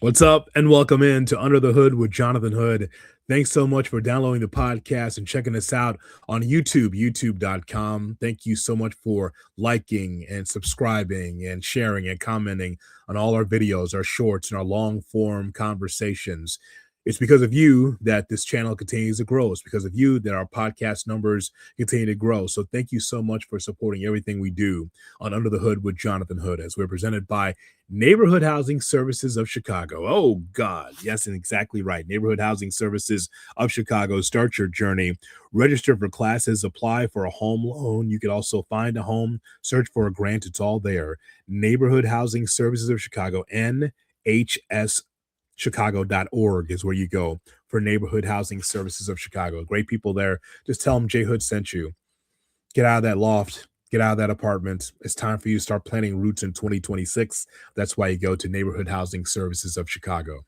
What's up, and welcome in to Under the Hood with Jonathan Hood. Thanks so much for downloading the podcast and checking us out on YouTube, youtube.com. Thank you so much for liking and subscribing and sharing and commenting on all our videos, our shorts, and our long form conversations. It's because of you that this channel continues to grow. It's because of you that our podcast numbers continue to grow. So thank you so much for supporting everything we do on Under the Hood with Jonathan Hood, as we're presented by Neighborhood Housing Services of Chicago. Oh, God. Yes, and exactly right. Neighborhood Housing Services of Chicago. Start your journey. Register for classes. Apply for a home loan. You can also find a home. Search for a grant. It's all there. Neighborhood Housing Services of Chicago. NHSchicago.org is where you go for Neighborhood Housing Services of Chicago. Great people there. Just tell them Jay Hood sent you. Get out of that loft. Get out of that apartment. It's time for you to start planting roots in 2026. That's why you go to Neighborhood Housing Services of Chicago.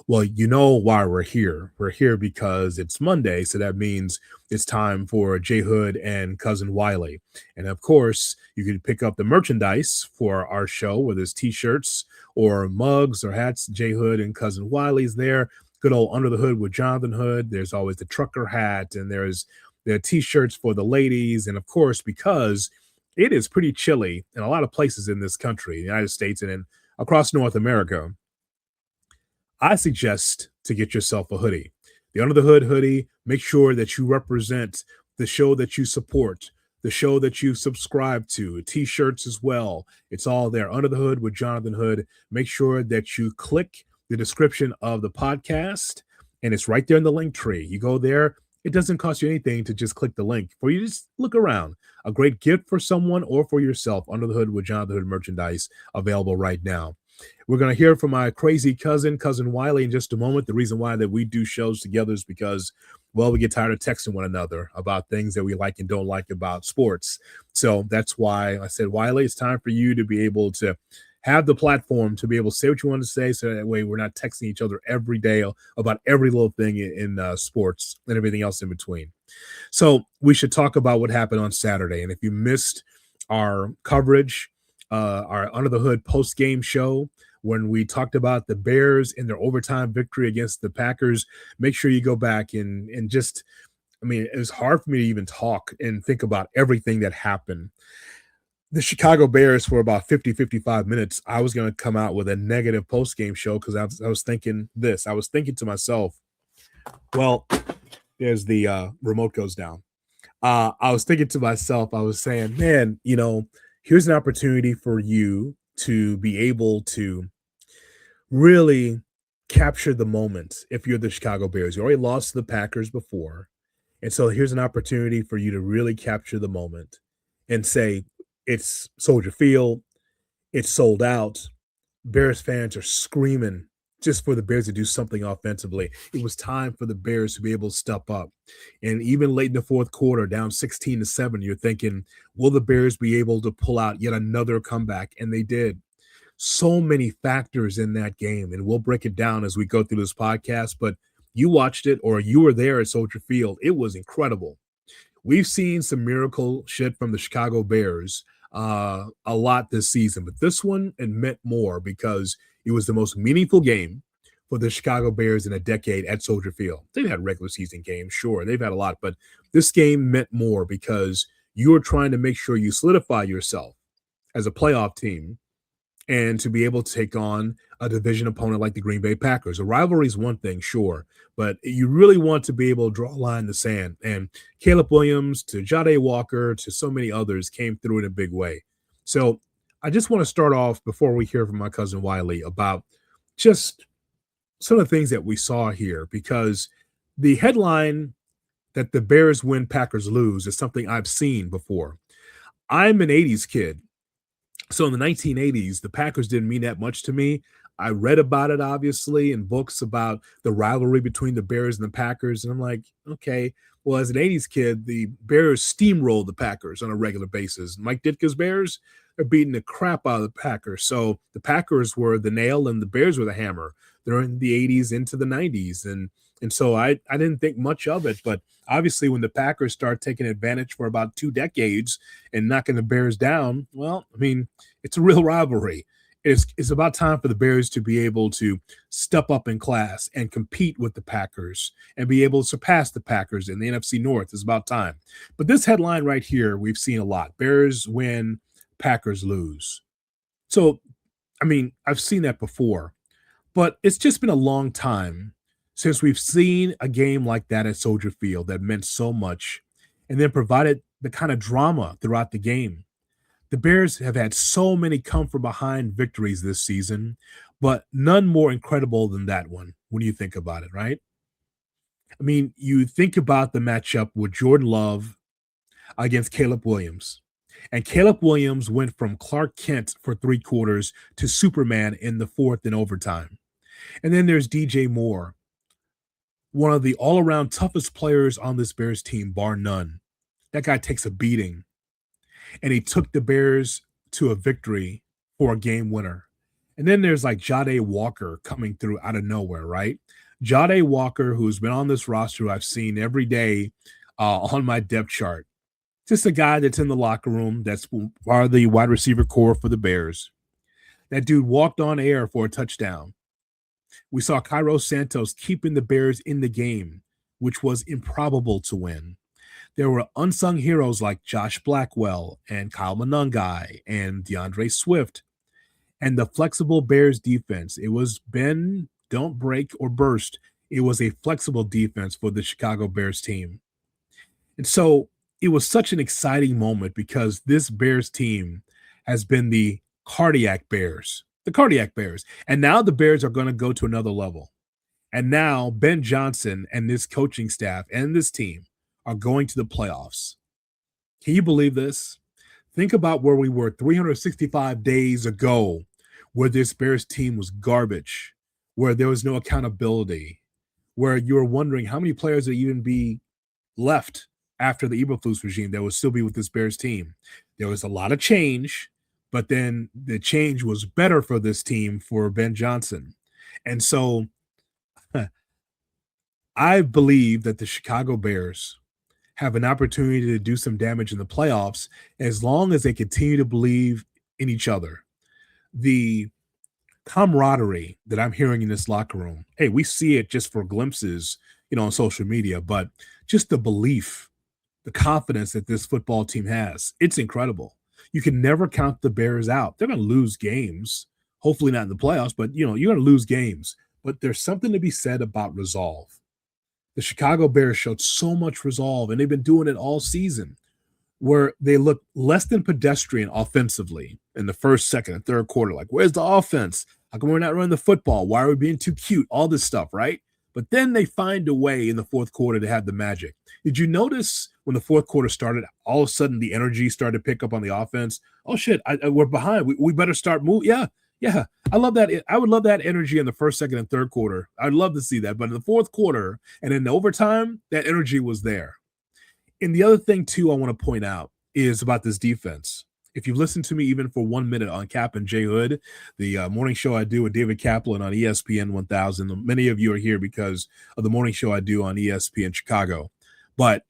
Well, you know why we're here. We're here because it's Monday, so that means it's time for J Hood and Cousin Wiley. And of course, you can pick up the merchandise for our show, whether it's t-shirts or mugs or hats. J Hood and Cousin Wiley's there. Good old Under the Hood with Jonathan Hood. There's always the trucker hat, and there's the t-shirts for the ladies. And of course, because it is pretty chilly in a lot of places in this country, the United States, and across North America, I suggest to get yourself a hoodie. The Under the Hood hoodie, make sure that you represent the show that you support, the show that you subscribe to, t-shirts as well. It's all there. Under the Hood with Jonathan Hood. Make sure that you click the description of the podcast, and it's right there in the link tree. You go there. It doesn't cost you anything to just click the link. For you just look around. A great gift for someone or for yourself. Under the Hood with Jonathan Hood merchandise available right now. We're going to hear from my crazy cousin, Cousin Wiley, in just a moment. The reason why that we do shows together is because, well, we get tired of texting one another about things that we like and don't like about sports. So that's why I said, Wiley, it's time for you to be able to have the platform to be able to say what you want to say, so that way we're not texting each other every day about every little thing in sports and everything else in between. So we should talk about what happened on Saturday. And if you missed our coverage, our Under the Hood post-game show, when we talked about the Bears in their overtime victory against the Packers, make sure you go back and just, I mean, it was hard for me to even talk and think about everything that happened. The Chicago Bears, for about 55 minutes, I was going to come out with a negative post-game show because I was thinking this. I was thinking to myself, well, there's the remote goes down. I was thinking to myself, I was saying, man, here's an opportunity for you to be able to really capture the moment if you're the Chicago Bears. You already lost to the Packers before. And so here's an opportunity for you to really capture the moment and say, it's Soldier Field, it's sold out. Bears fans are screaming just for the Bears to do something offensively. It was time for the Bears to be able to step up. And even late in the fourth quarter, down 16-7, you're thinking, will the Bears be able to pull out yet another comeback? And they did. So many factors in that game, and we'll break it down as we go through this podcast, but you watched it or you were there at Soldier Field. It was incredible. We've seen some miracle shit from the Chicago Bears a lot this season, but this one, it meant more because it was the most meaningful game for the Chicago Bears in a decade at Soldier Field. They've had regular season games, sure, they've had a lot, but this game meant more because you were trying to make sure you solidify yourself as a playoff team and to be able to take on a division opponent like the Green Bay Packers. A rivalry is one thing, sure, but you really want to be able to draw a line in the sand. And Caleb Williams to Jade Walker to so many others came through in a big way. So I just want to start off before we hear from my cousin Wiley about just some of the things that we saw here, because the headline that the Bears win, Packers lose is something I've seen before. I'm an 80s kid. So in the 1980s, the Packers didn't mean that much to me. I read about it, obviously, in books about the rivalry between the Bears and the Packers. And I'm like, okay, well, as an 80s kid, the Bears steamrolled the Packers on a regular basis. Mike Ditka's Bears are beating the crap out of the Packers. So the Packers were the nail and the Bears were the hammer during the 80s into the 90s. And so I didn't think much of it. But obviously, when the Packers start taking advantage for about 2 decades and knocking the Bears down, well, I mean, it's a real rivalry. It's about time for the Bears to be able to step up in class and compete with the Packers and be able to surpass the Packers in the NFC North. It's about time. But this headline right here, we've seen a lot. Bears win, Packers lose. So, I mean, I've seen that before, but it's just been a long time since we've seen a game like that at Soldier Field that meant so much and then provided the kind of drama throughout the game. The Bears have had so many come from behind victories this season, but none more incredible than that one when you think about it, right? I mean, you think about the matchup with Jordan Love against Caleb Williams. And Caleb Williams went from Clark Kent for 3 quarters to Superman in the fourth in overtime. And then there's DJ Moore, one of the all around toughest players on this Bears team, bar none. That guy takes a beating, and he took the Bears to a victory for a game winner. And then there's like Jade Walker coming through out of nowhere, right? Jade Walker, who's been on this roster, I've seen every day on my depth chart. Just a guy that's in the locker room, that's part of the wide receiver core for the Bears. That dude walked on air for a touchdown. We saw Cairo Santos keeping the Bears in the game, which was improbable to win. There were unsung heroes like Josh Blackwell and Kyle Monangai and DeAndre Swift and the flexible Bears defense. It was bend, don't break or burst. It was a flexible defense for the Chicago Bears team. And so it was such an exciting moment because this Bears team has been the cardiac Bears. And now the Bears are going to go to another level. And now Ben Johnson and this coaching staff and this team are going to the playoffs. Can you believe this? Think about where we were 365 days ago, where this Bears team was garbage, where there was no accountability, where you were wondering how many players would even be left after the Eberflus regime that would still be with this Bears team. There was a lot of change, but then the change was better for this team for Ben Johnson. And so I believe that the Chicago Bears have an opportunity to do some damage in the playoffs as long as they continue to believe in each other. The camaraderie that I'm hearing in this locker room, hey, we see it just for glimpses, on social media, but just the belief, the confidence that this football team has, it's incredible. You can never count the Bears out. They're going to lose games, hopefully not in the playoffs, but you're going to lose games. But there's something to be said about resolve. The Chicago Bears showed so much resolve, and they've been doing it all season, where they look less than pedestrian offensively in the first, second, and third quarter. Like, where's the offense? How come we're not running the football? Why are we being too cute? All this stuff, right? But then they find a way in the fourth quarter to have the magic. Did you notice when the fourth quarter started, all of a sudden the energy started to pick up on the offense? Oh, shit, we're behind. We better start moving. Yeah. I love that. I would love that energy in the first, second, and third quarter. I'd love to see that. But in the fourth quarter and in the overtime, that energy was there. And the other thing, too, I want to point out is about this defense. If you've listened to me even for 1 minute on Cap and J Hood, the morning show I do with David Kaplan on ESPN 1000, many of you are here because of the morning show I do on ESPN Chicago. But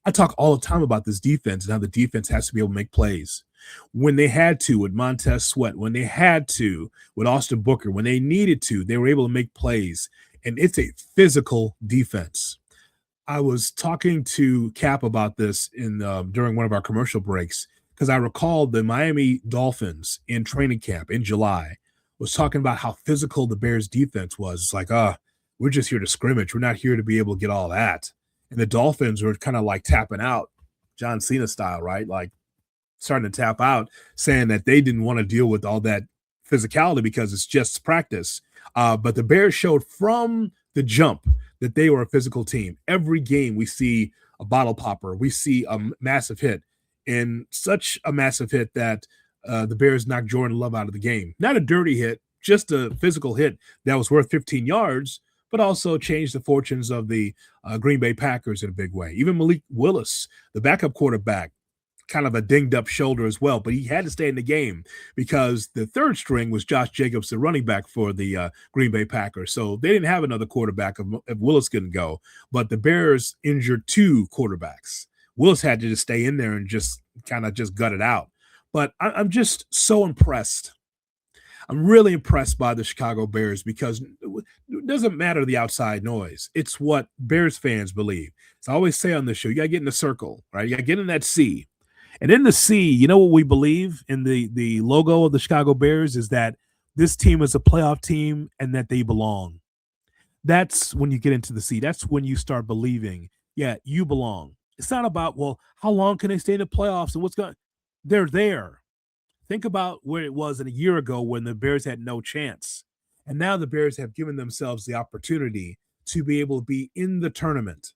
I talk all the time about this defense and how the defense has to be able to make plays. When they had to with Montez Sweat, when they had to with Austin Booker, when they needed to, they were able to make plays. And it's a physical defense. I was talking to Cap about this during one of our commercial breaks because I recalled the Miami Dolphins in training camp in July was talking about how physical the Bears defense was. It's like, we're just here to scrimmage. We're not here to be able to get all that. And the Dolphins were kind of like tapping out, John Cena style, right? Like starting to tap out, saying that they didn't want to deal with all that physicality because it's just practice. But the Bears showed from the jump that they were a physical team. Every game we see a bottle popper. We see a massive hit, and such a massive hit that the Bears knocked Jordan Love out of the game. Not a dirty hit, just a physical hit that was worth 15 yards, but also changed the fortunes of the Green Bay Packers in a big way. Even Malik Willis, the backup quarterback, kind of a dinged up shoulder as well, but he had to stay in the game because the third string was Josh Jacobs, the running back for the Green Bay Packers. So they didn't have another quarterback if Willis couldn't go, but the Bears injured 2 quarterbacks. Willis had to just stay in there and just kind of just gut it out. But I'm just so impressed. I'm really impressed by the Chicago Bears because it doesn't matter the outside noise. It's what Bears fans believe. So I always say on this show, you got to get in the circle, right? You got to get in that C. And in the C, you know what we believe in the logo of the Chicago Bears is that this team is a playoff team and that they belong. That's when you get into the C. That's when you start believing, yeah, you belong. It's not about, well, how long can they stay in the playoffs and what's going they're there. Think about where it was a year ago when the Bears had no chance. And now the Bears have given themselves the opportunity to be able to be in the tournament.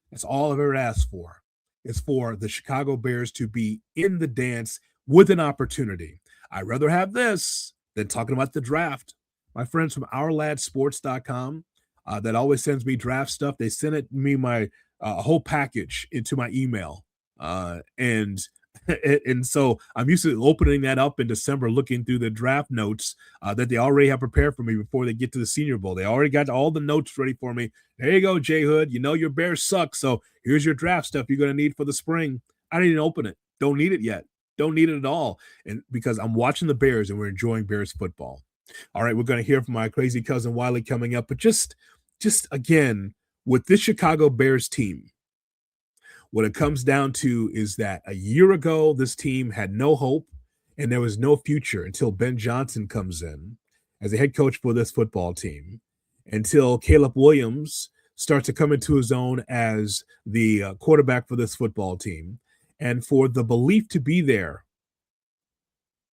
That's all I've ever asked for. Is for the Chicago Bears to be in the dance with an opportunity. I'd rather have this than talking about the draft. My friends from OurLadSports.com that always sends me draft stuff, they send it me my whole package into my email. And and so I'm used to opening that up in December, looking through the draft notes that they already have prepared for me before they get to the Senior Bowl. They already got all the notes ready for me. There you go, Jay Hood. You know your Bears suck, so here's your draft stuff you're going to need for the spring. I didn't even open it. Don't need it yet. Don't need it at all. And because I'm watching the Bears and we're enjoying Bears football. All right, we're going to hear from my crazy cousin Wiley coming up, but just again with this Chicago Bears team. What it comes down to is that a year ago, this team had no hope and there was no future until Ben Johnson comes in as a head coach for this football team, until Caleb Williams starts to come into his own as the quarterback for this football team, and for the belief to be there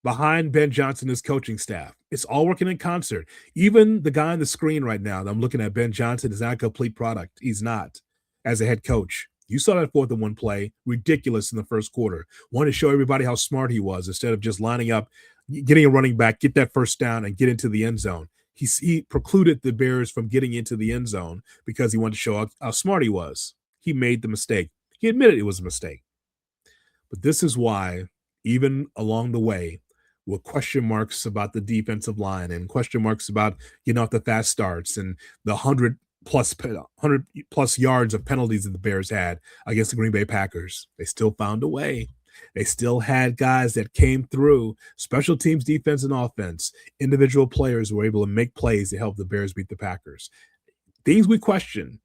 behind Ben Johnson, his coaching staff. It's all working in concert. Even the guy on the screen right now that I'm looking at, Ben Johnson, is not a complete product. He's not as a head coach. You saw that 4th and 1 play, ridiculous in the first quarter. Wanted to show everybody how smart he was instead of just lining up, getting a running back, get that first down, and get into the end zone. He precluded the Bears from getting into the end zone because he wanted to show how smart he was. He made the mistake. He admitted it was a mistake. But this is why, even along the way, with question marks about the defensive line and question marks about getting off the fast starts and the 100 plus yards of penalties that the Bears had against the Green Bay Packers, they still found a way. They still had guys that came through, special teams, defense, and offense. Individual players were able to make plays to help the Bears beat the Packers. Things we question,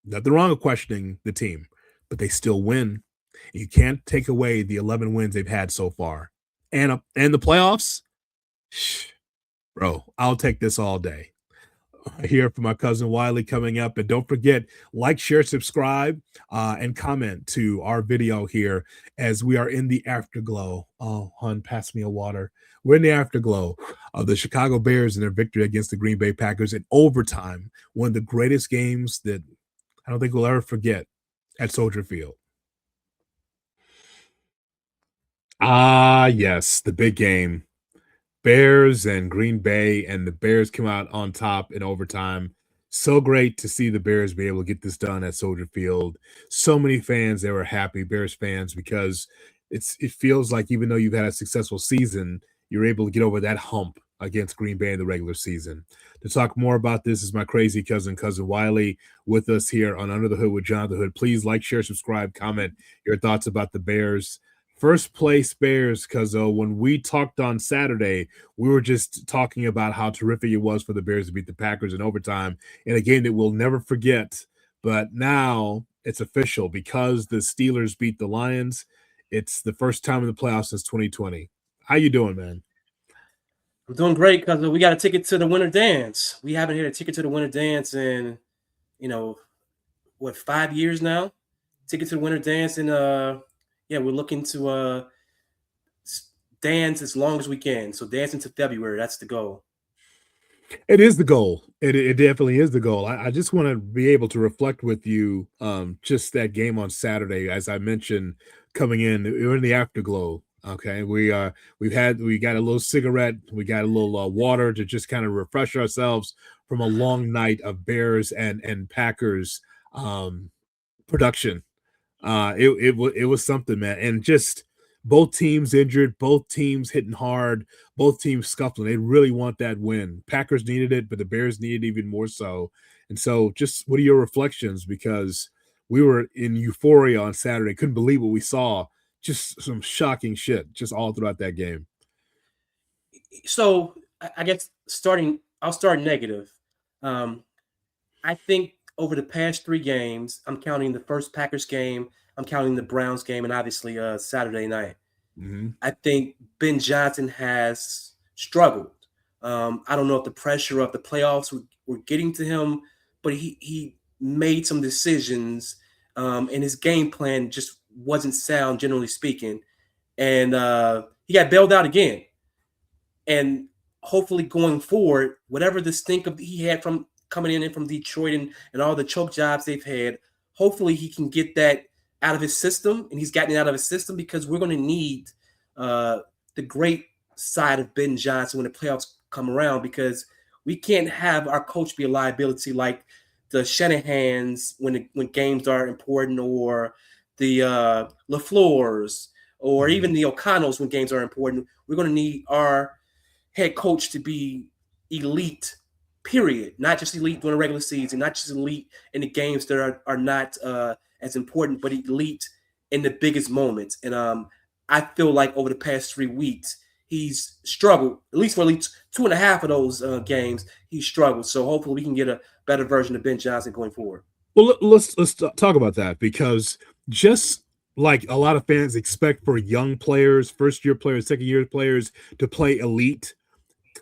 nothing wrong with questioning the team, but they still win. You can't take away the 11 wins they've had so far. And the playoffs, bro, I'll take this all day. Here from my cousin Wiley coming up. And don't forget, like, share, subscribe, and comment to our video here as we are in the afterglow. Oh, hon, pass me a water. We're in the afterglow of the Chicago Bears and their victory against the Green Bay Packers in overtime, one of the greatest games that I don't think we'll ever forget at Soldier Field. Ah, yes, the big game. Bears and Green Bay, and the Bears come out on top in overtime. So great to see the Bears be able to get this done at Soldier Field. So many fans that were happy, Bears fans, because it feels like even though you've had a successful season, you're able to get over that hump against Green Bay in the regular season. To talk more about this is my crazy cousin Wiley, with us here on Under the Hood with Jonathan Hood. Please like, share, subscribe, comment your thoughts about the Bears. First place Bears, because when we talked on Saturday, we were just talking about how terrific it was for the Bears to beat the Packers in overtime in a game that we'll never forget. But now it's official because the Steelers beat the Lions. It's the first time in the playoffs since 2020. How you doing, man? I'm doing great because we got a ticket to the Winter Dance. We haven't had a ticket to the Winter Dance in, 5 years now? Ticket to the Winter Dance, and we're looking to dance as long as we can. So dance into February. That's the goal. It is the goal. It definitely is the goal. I just want to be able to reflect with you just that game on Saturday. As I mentioned, coming in, we're in the afterglow. Okay, we got a little cigarette, we got a little water to just kind of refresh ourselves from a long night of Bears and Packers production. It was something, man, and just both teams injured, both teams hitting hard, both teams scuffling. They really want that win. Packers needed it, but the Bears needed it even more so. And so, just what are your reflections? Because we were in euphoria on Saturday, couldn't believe what we saw. Just some shocking shit, just all throughout that game. So I guess I'll start negative. Um, I think over the past 3 games, I'm counting the first Packers game, I'm counting the Browns game, and obviously Saturday night. Mm-hmm. I think Ben Johnson has struggled. I don't know if the pressure of the playoffs were getting to him, but he made some decisions, and his game plan just wasn't sound, generally speaking. And he got bailed out again. And hopefully going forward, whatever the stink of he had from coming in from Detroit and all the choke jobs they've had, hopefully he can get that out of his system, and he's gotten it out of his system because we're going to need uh, the great side of Ben Johnson when the playoffs come around, because we can't have our coach be a liability like the Shanahans when games are important, or the LaFleurs, or Mm-hmm. even the O'Connells when games are important. We're going to need our head coach to be elite, period. Not just elite during the regular season, not just elite in the games that are not as important, but elite in the biggest moments. And I feel like over the past 3 weeks, he's struggled, at least for at least 2.5 of those games, he's struggled. So hopefully we can get a better version of Ben Johnson going forward. Well, let's talk about that, because just like a lot of fans expect for young players, first year players, second year players to play elite,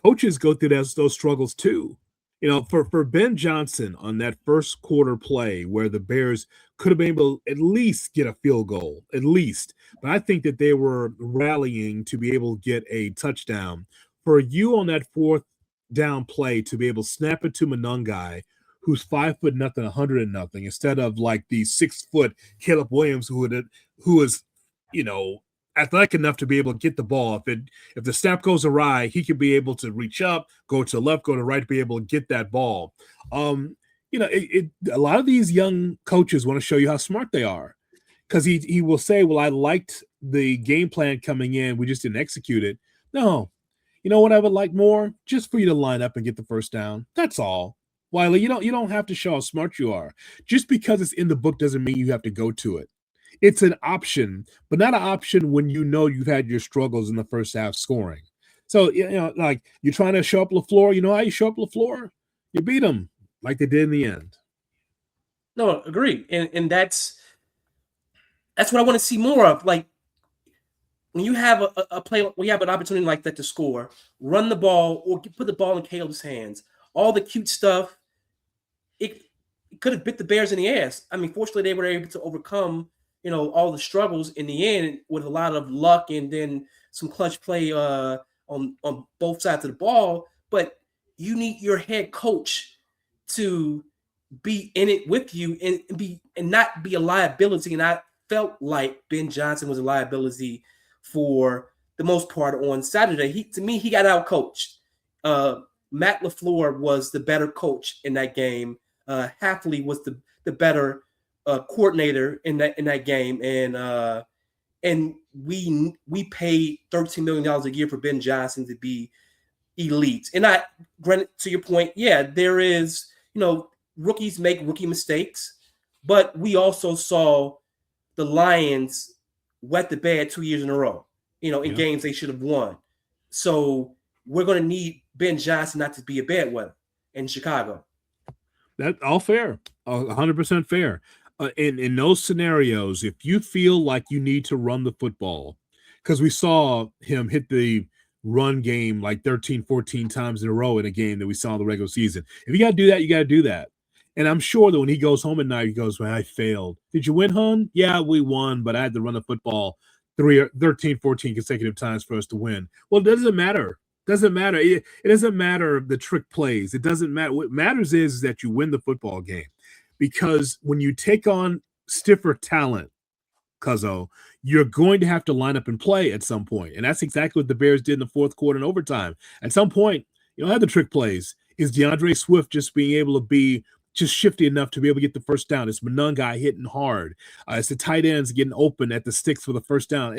coaches go through those struggles too. You know, for Ben Johnson on that first quarter play where the Bears could have been able to at least get a field goal, at least. But I think that they were rallying to be able to get a touchdown. For you on that fourth down play to be able to snap it to Monangai, who's 5 foot nothing, 100 and nothing, instead of like the 6 foot Caleb Williams who is, you know, athletic enough to be able to get the ball. If the snap goes awry, he could be able to reach up, go to the left, go to the right, to be able to get that ball. You know, a lot of these young coaches want to show you how smart they are, because he will say, "Well, I liked the game plan coming in, we just didn't execute it." No, you know what I would like more? Just for you to line up and get the first down. That's all. Wiley, you don't have to show how smart you are. Just because it's in the book doesn't mean you have to go to it. It's an option, but not an option when you know you've had your struggles in the first half scoring. So, you know, like you're trying to show up LaFleur. You know how you show up LaFleur? You beat them like they did in the end. No, agree. And that's what I want to see more of. Like when you have a play, when you have an opportunity like that to score, run the ball or put the ball in Caleb's hands. All the cute stuff, it could have bit the Bears in the ass. I mean, fortunately, they were able to overcome, all the struggles in the end with a lot of luck and then some clutch play on both sides of the ball. But you need your head coach to be in it with you and not be a liability. And I felt like Ben Johnson was a liability for the most part on Saturday. He got out coached. Matt LaFleur was the better coach in that game. Hafley was the better coordinator in that game, and we paid $13 million a year for Ben Johnson to be elite. And I, granted, to your point, yeah, there is, rookies make rookie mistakes, but we also saw the Lions wet the bed 2 years in a row, in games they should have won. So we're going to need Ben Johnson not to be a bad weather in Chicago. That all fair, 100% fair. In those scenarios, if you feel like you need to run the football, because we saw him hit the run game like 13, 14 times in a row in a game that we saw in the regular season. If you got to do that, you got to do that. And I'm sure that when he goes home at night, he goes, well, I failed. Did you win, hon? Yeah, we won, but I had to run the football 13, 14 consecutive times for us to win. Well, it doesn't matter. Doesn't matter. It doesn't matter the trick plays. It doesn't matter. What matters is that you win the football game, because when you take on stiffer talent, Cuzzo, you're going to have to line up and play at some point. And that's exactly what the Bears did in the fourth quarter and overtime. At some point, you don't have the trick plays. Is DeAndre Swift just being able to be just shifty enough to be able to get the first down? It's Monangai hitting hard. It's the tight ends getting open at the sticks for the first down.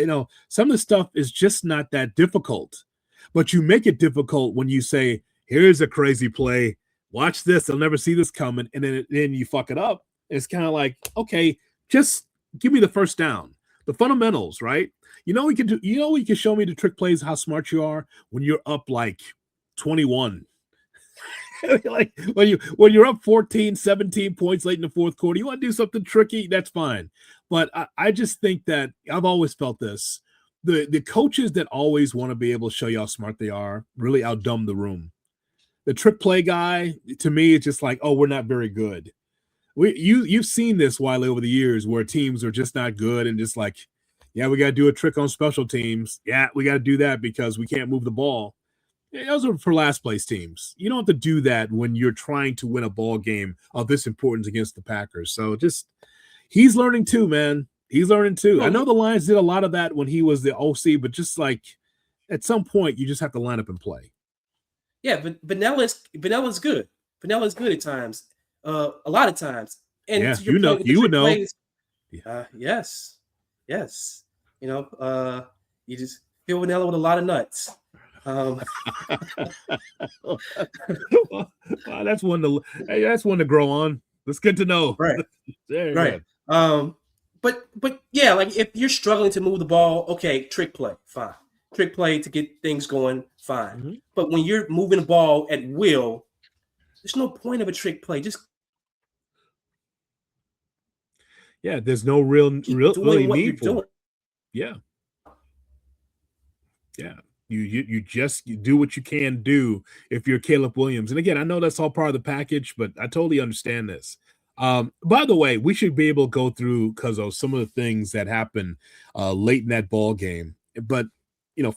Some of the stuff is just not that difficult. But you make it difficult when you say, here's a crazy play. Watch this. They'll never see this coming. And then you fuck it up. It's kind of like, okay, just give me the first down. The fundamentals, right? We can show me the trick plays, how smart you are when you're up like 21. Like when you're up 14, 17 points late in the fourth quarter, you want to do something tricky, that's fine. But I just think that I've always felt this. The coaches that always want to be able to show you how smart they are really outdumb the room. The trick play guy, to me, it's just like, oh, we're not very good. You've seen this, Wiley, over the years where teams are just not good and just like, yeah, we got to do a trick on special teams. Yeah, we got to do that because we can't move the ball. Yeah, those are for last place teams. You don't have to do that when you're trying to win a ball game of this importance against the Packers. So just he's learning too, man. He's learning too. I know the Lions did a lot of that when he was the OC, but just like at some point, you just have to line up and play. Yeah, but Vanilla is good. Vanilla is good at times, a lot of times. And yeah, to your point, you would know. Plays, yes. You just fill Vanilla with a lot of nuts. That's one to grow on. That's good to know. Right. Right. But yeah, like if you're struggling to move the ball, okay, trick play, fine. Trick play to get things going, fine. Mm-hmm. But when you're moving the ball at will, there's no point of a trick play. Just there's no really need for it. Yeah. You just do what you can do if you're Caleb Williams. And again, I know that's all part of the package, but I totally understand this. By the way, we should be able to go through because of some of the things that happened late in that ball game. But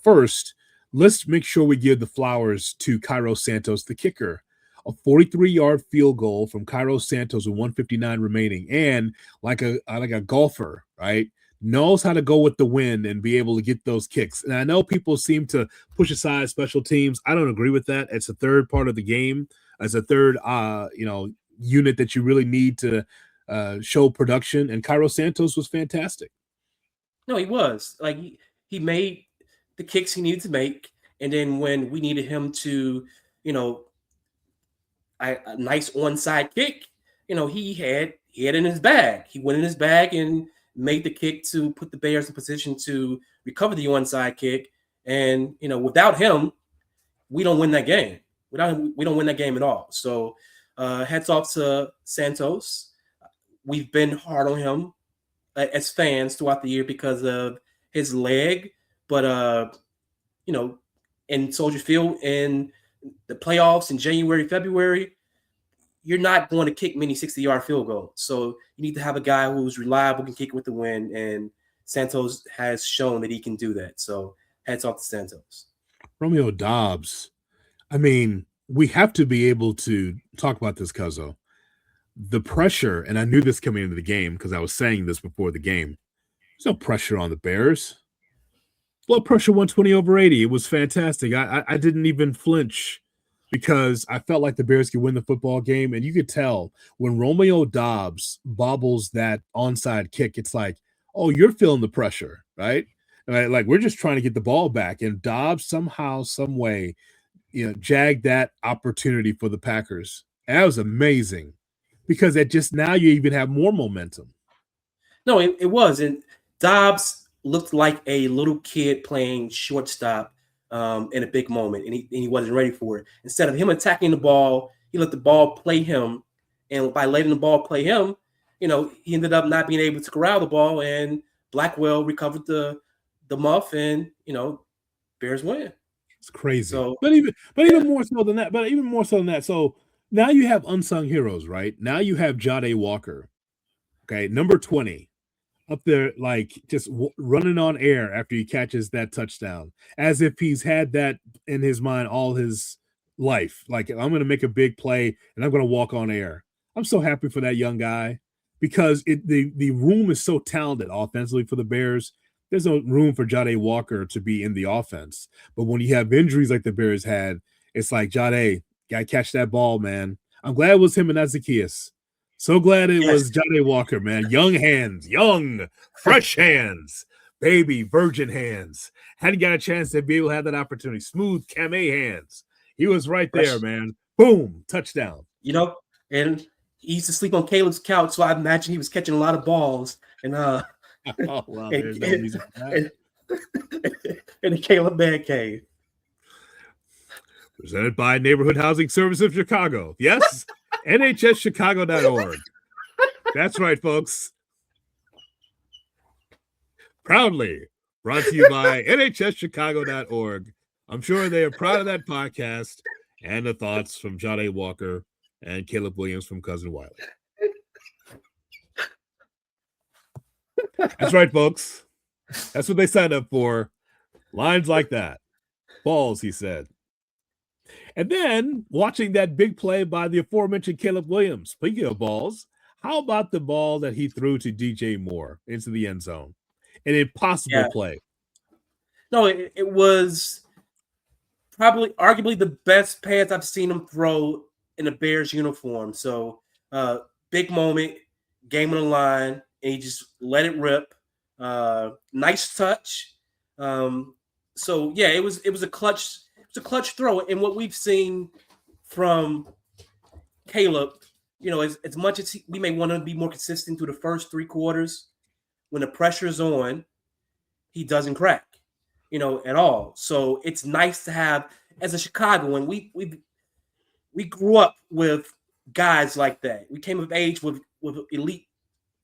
first, let's make sure we give the flowers to Cairo Santos, the kicker. A 43-yard field goal from Cairo Santos with 1:59 remaining, and like a golfer, right? Knows how to go with the wind and be able to get those kicks. And I know people seem to push aside special teams. I don't agree with that. It's a third part of the game. As a third, unit that you really need to show production. And Cairo Santos was fantastic. No, he was. Like he made the kicks he needed to make, and then when we needed him to, a nice onside kick, he had in his bag. He went in his bag and made the kick to put the Bears in position to recover the onside kick. And, without him, we don't win that game. Without him, we don't win that game at all. So hats off to Santos. We've been hard on him as fans throughout the year because of his leg. But, in Soldier Field in the playoffs in January, February, you're not going to kick many 60-yard field goals. So you need to have a guy who's reliable, can kick with the wind, and Santos has shown that he can do that. So hats off to Santos. Romeo Doubs. I mean, we have to be able to talk about this, Cuzzo. The pressure, and I knew this coming into the game because I was saying this before the game. There's no pressure on the Bears. Blood pressure 120/80. It was fantastic. I didn't even flinch because I felt like the Bears could win the football game. And you could tell when Romeo Doubs bobbles that onside kick, it's like, oh, you're feeling the pressure, right? Like we're just trying to get the ball back. And Doubs somehow, some way, jagged that opportunity for the Packers. And that was amazing because it just now you even have more momentum. No, it was. And Doubs looked like a little kid playing shortstop in a big moment, and he wasn't ready for it. Instead of him attacking the ball, he let the ball play him, and by letting the ball play him, he ended up not being able to corral the ball, and Blackwell recovered the muff, and Bears win. It's crazy. So, but even more so than that. So now you have unsung heroes, right? Now you have Jahdae Walker, okay, number 20. Up there, like just running on air after he catches that touchdown, as if he's had that in his mind all his life. Like, I'm going to make a big play and I'm going to walk on air. I'm so happy for that young guy because the room is so talented offensively for the Bears. There's no room for Jahdae Walker to be in the offense. But when you have injuries like the Bears had, it's like, Jahdae, got to catch that ball, man. I'm glad it was him and Ezekias. So glad it was Jahdae Walker, man. Young hands, fresh hands, baby, virgin hands. Hadn't got a chance to be able to have that opportunity. Smooth Camé hands. He was right there, man. Boom, touchdown. And he used to sleep on Caleb's couch, so I imagine he was catching a lot of balls. And oh, wow, there's no reason for that. And the Caleb man cave. Presented by Neighborhood Housing Service of Chicago. Yes, nhschicago.org. That's right, folks. Proudly brought to you by nhschicago.org. I'm sure they are proud of that podcast and the thoughts from John A. Walker and Caleb Williams from Cousin Wiley. That's right, folks. That's what they signed up for. Lines like that. Balls, he said. And then watching that big play by the aforementioned Caleb Williams. Speaking of balls, how about the ball that he threw to DJ Moore into the end zone? An impossible play. No, it was probably arguably the best pass I've seen him throw in a Bears uniform. So big moment, game on the line, and he just let it rip. Nice touch. So yeah, it was a clutch. It's a clutch throw, and what we've seen from Caleb, as much as we may want to be more consistent through the first 3 quarters, when the pressure's on, he doesn't crack, at all. So it's nice to have, as a Chicagoan, we grew up with guys like that. We came of age with elite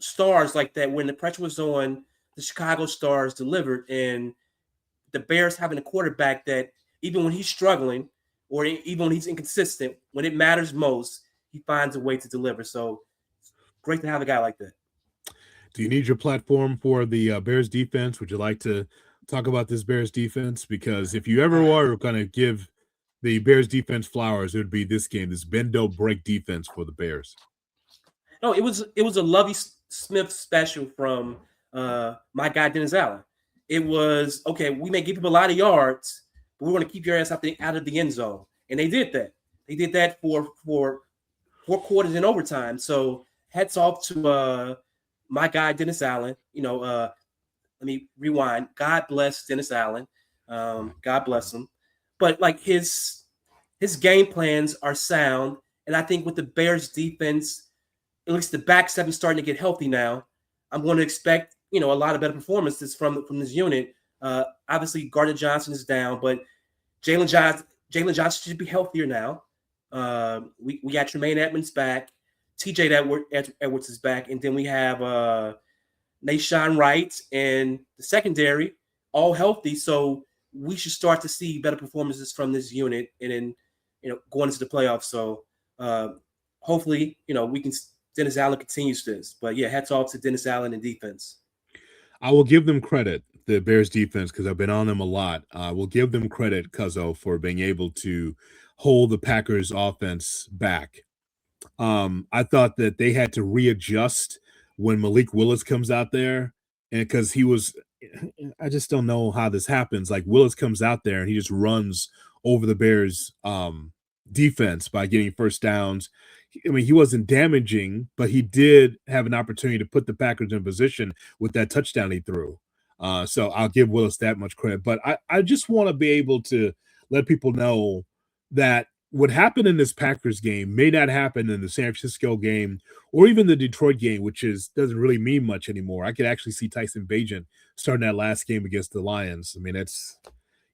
stars like that. When the pressure was on, the Chicago Stars delivered, and the Bears having a quarterback that even when he's struggling or even when he's inconsistent, when it matters most, he finds a way to deliver. So great to have a guy like that. Do you need your platform for the Bears defense? Would you like to talk about this Bears defense? Because if you ever are going to give the Bears defense flowers, it would be this game, this bend don't break defense for the Bears. No, it was a Lovie Smith special from my guy Dennis Allen. It was, okay, we may give him a lot of yards, but we're going to keep your ass out of the end zone. And they did that. They did that for 4 quarters in overtime. So hats off to my guy Dennis Allen. Let me rewind. God bless Dennis Allen. God bless him. But like his game plans are sound. And I think with the Bears defense, at least the back seven starting to get healthy now, I'm going to expect, a lot of better performances from this unit. Obviously, Gardner Johnson is down, but Jalen Johnson should be healthier now. We got Tremaine Edmonds back. TJ Edwards is back. And then we have Nashawn Wright and the secondary all healthy. So we should start to see better performances from this unit and then, going into the playoffs. So hopefully, Dennis Allen continues this. But yeah, hats off to Dennis Allen and defense. I will give them credit, the Bears defense, because I've been on them a lot. I will give them credit, Cuzzo, for being able to hold the Packers offense back. I thought that they had to readjust when Malik Willis comes out there, and because I just don't know how this happens. Like, Willis comes out there and he just runs over the Bears defense by getting first downs. I mean, he wasn't damaging, but he did have an opportunity to put the Packers in position with that touchdown he threw. So I'll give Willis that much credit. But I just want to be able to let people know that what happened in this Packers game may not happen in the San Francisco game or even the Detroit game, which doesn't really mean much anymore. I could actually see Tyson Bagent starting that last game against the Lions. I mean,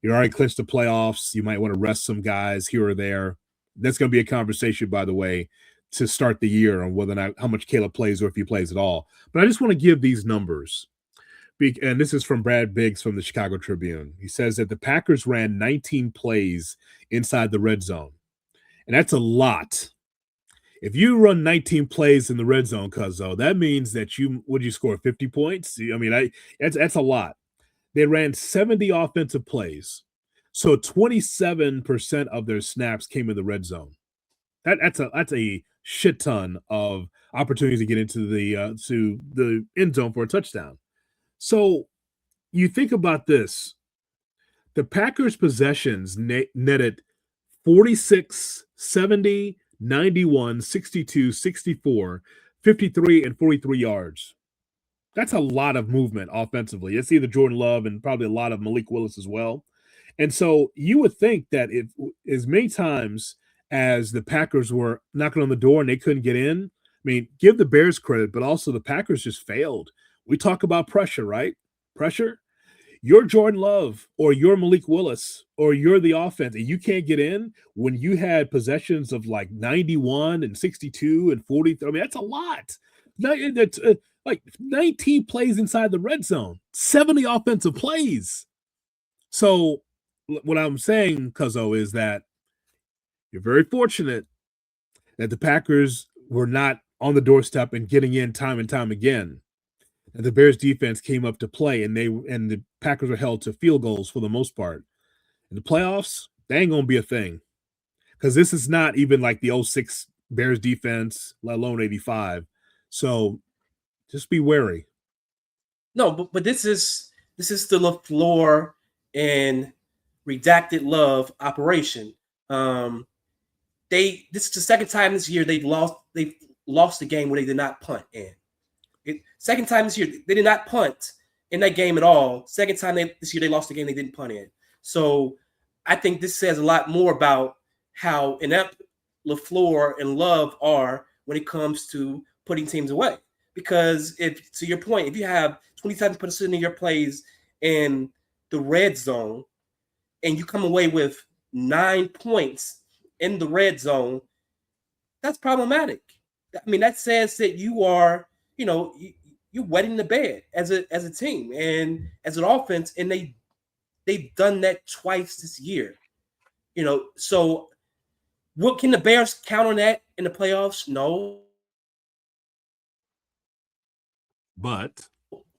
you already clinched the playoffs. You might want to rest some guys here or there. That's going to be a conversation, by the way, to start the year on whether or not how much Caleb plays or if he plays at all. But I just want to give these numbers. And this is from Brad Biggs from the Chicago Tribune. He says that the Packers ran 19 plays inside the red zone. And that's a lot. If you run 19 plays in the red zone, Cuzzo, that means that would you score 50 points? I mean, that's a lot. They ran 70 offensive plays. So 27% of their snaps came in the red zone. That's a shit ton of opportunities to get into the end zone for a touchdown. So you think about this. The Packers' possessions netted 46, 70, 91, 62, 64, 53, and 43 yards. That's a lot of movement offensively. It's either Jordan Love and probably a lot of Malik Willis as well. And so you would think that if as many times as the Packers were knocking on the door and they couldn't get in, I mean, give the Bears credit, but also the Packers just failed. We talk about pressure, right? Pressure. you're Jordan Love or you're Malik Willis or you're the offense and you can't get in when you had possessions of like 91 and 62 and 40. I mean, that's a lot. That's like 19 plays inside the red zone, 70 offensive plays. So what I'm saying, Cuzzo, is that you're very fortunate that the Packers were not on the doorstep and getting in time and time again. And the Bears defense came up to play, and the Packers were held to field goals for the most part. In the playoffs, they ain't gonna be a thing. Because this is not even like the 06 Bears defense, let alone 85. So just be wary. No, but this is the LaFleur and redacted Love operation. This is the second time this year they've lost the game where they did not punt in. Second time this year they did not punt in that game at all. Second time this year they lost the game they didn't punt in. So I think this says a lot more about how inept LaFleur and Love are when it comes to putting teams away. Because if, to your point, if you have 27% of your plays in the red zone and you come away with 9 points in the red zone, that's problematic. I mean, that says that you are, you're wetting the bed as a team and as an offense, and they've done that twice this year. So what can the Bears count on that in the playoffs? No. But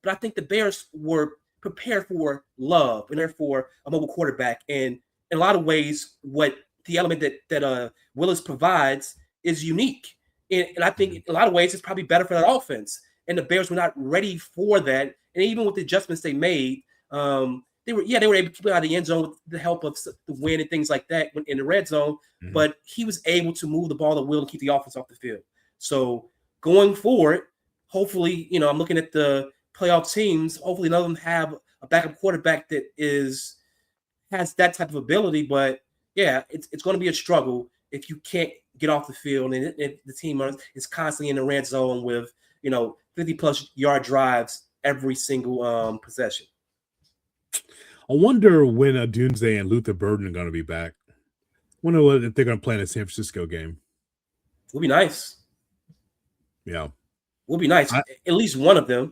I think the Bears were prepared for Love and therefore a mobile quarterback. And in a lot of ways, what the element that Willis provides is unique. And I think in a lot of ways, it's probably better for that offense. And the Bears were not ready for that. And even with the adjustments they made, they were able to keep it out of the end zone with the help of the win and things like that in the red zone. Mm-hmm. But he was able to move the ball at will and keep the offense off the field. So going forward, hopefully, I'm looking at the playoff teams. Hopefully, none of them have a backup quarterback that has that type of ability. But yeah, it's going to be a struggle if you can't get off the field and if the team is constantly in the red zone with 50+ yard drives every single possession. I wonder when Dunze and Luther Burden are going to be back. I wonder if they're going to play in a San Francisco game. Would be nice. Yeah. Would be nice. At least one of them.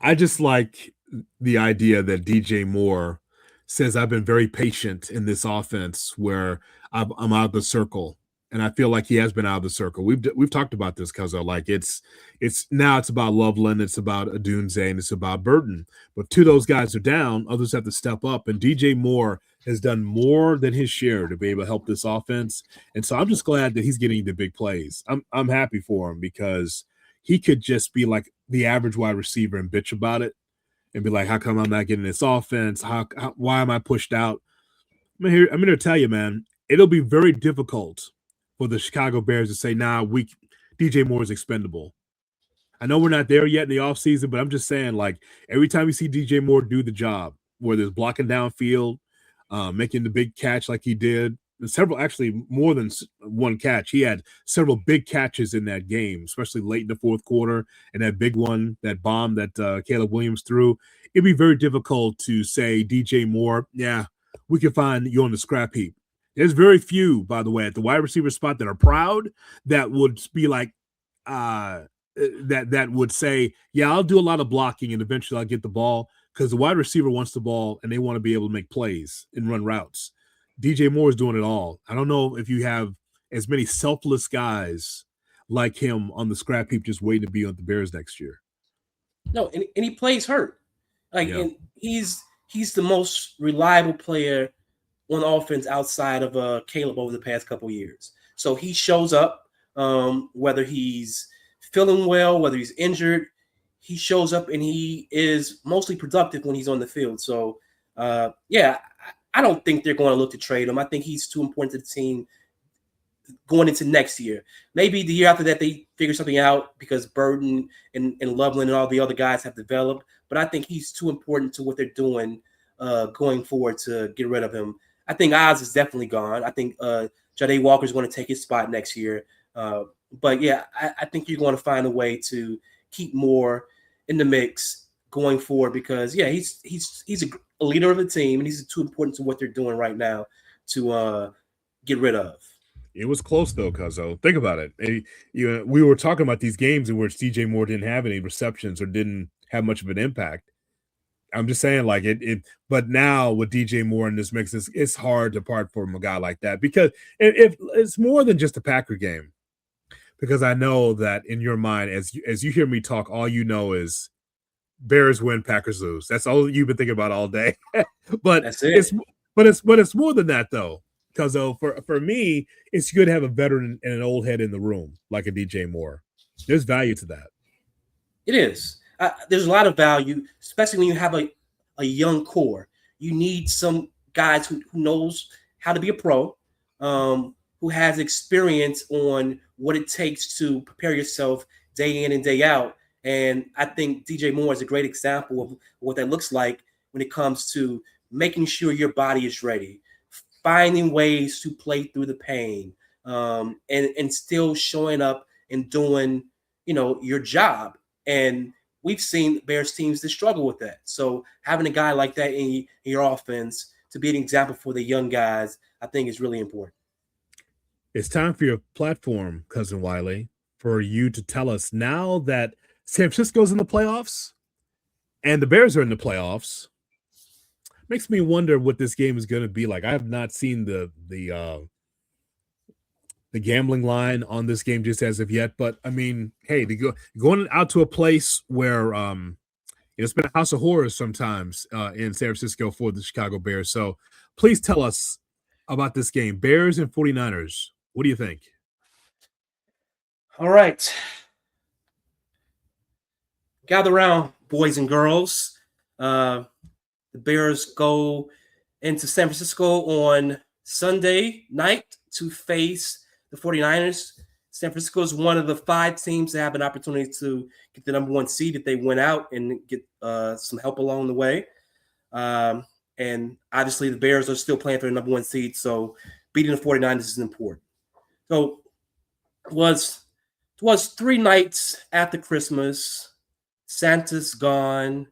I just like the idea that DJ Moore says, I've been very patient in this offense where I'm out of the circle. And I feel like he has been out of the circle. We've talked about this, Cuzzo. Like it's about Loveland, it's about Adunze, and it's about Burton. But two of those guys are down. Others have to step up. And DJ Moore has done more than his share to be able to help this offense. And so I'm just glad that he's getting the big plays. I'm happy for him because he could just be like the average wide receiver and bitch about it and be like, how come I'm not getting this offense? Why am I pushed out? I'm here to tell you, man, it'll be very difficult for the Chicago Bears to say, DJ Moore is expendable. I know we're not there yet in the offseason, but I'm just saying, like, every time you see DJ Moore do the job, whether it's blocking downfield, making the big catch like he did, actually more than one catch. He had several big catches in that game, especially late in the fourth quarter, and that big one, that bomb that Caleb Williams threw. It'd be very difficult to say, DJ Moore, yeah, we can find you on the scrap heap. There's very few, by the way, at the wide receiver spot that are proud that would be like that would say, yeah, I'll do a lot of blocking and eventually I'll get the ball, because the wide receiver wants the ball and they want to be able to make plays and run routes. DJ Moore is doing it all. I don't know if you have as many selfless guys like him on the scrap heap just waiting to be on the Bears next year. No, and he plays hurt. And he's the most reliable player on offense outside of Caleb over the past couple of years. So he shows up, whether he's feeling well, whether he's injured, he shows up and he is mostly productive when he's on the field. So, I don't think they're going to look to trade him. I think he's too important to the team going into next year. Maybe the year after that they figure something out because Burton and Loveland and all the other guys have developed. But I think he's too important to what they're doing going forward to get rid of him. I think Oz is definitely gone. I think Ja'Day Walker is going to take his spot next year. But, yeah, I think you're going to find a way to keep Moore in the mix going forward because he's a leader of the team and he's too important to what they're doing right now to get rid of. It was close though, Cuzzo. Think about it. We were talking about these games in which DJ Moore didn't have any receptions or didn't have much of an impact. I'm just saying, like but now with DJ Moore in this mix, it's hard to part from a guy like that because if it's more than just a Packer game. Because I know that in your mind, as you hear me talk, all you know is Bears win, Packers lose. That's all you've been thinking about all day. But that's it. It's more than that though. Because for me, it's good to have a veteran and an old head in the room like a DJ Moore. There's value to that. It is. There's a lot of value, especially when you have a young core. You need some guys who knows how to be a pro, who has experience on what it takes to prepare yourself day in and day out. And I think DJ Moore is a great example of what that looks like when it comes to making sure your body is ready, finding ways to play through the pain, and still showing up and doing, your job. And we've seen Bears teams that struggle with that. So having a guy like that in your offense to be an example for the young guys, I think is really important. It's time for your platform, Cousin Wiley, for you to tell us now that San Francisco's in the playoffs and the Bears are in the playoffs. Makes me wonder what this game is going to be like. I have not seen the gambling line on this game just as of yet, but I mean, hey, going out to a place where it's been a house of horrors sometimes in San Francisco for the Chicago Bears. So please tell us about this game, Bears and 49ers. What do you think? All right. Gather around, boys and girls. The Bears go into San Francisco on Sunday night to face the 49ers. San Francisco is one of the 5 teams that have an opportunity to get the number 1 seed if they win out and get some help along the way. And obviously the Bears are still playing for the number 1 seed, so beating the 49ers is important. So it was 3 nights after Christmas. Santa's gone.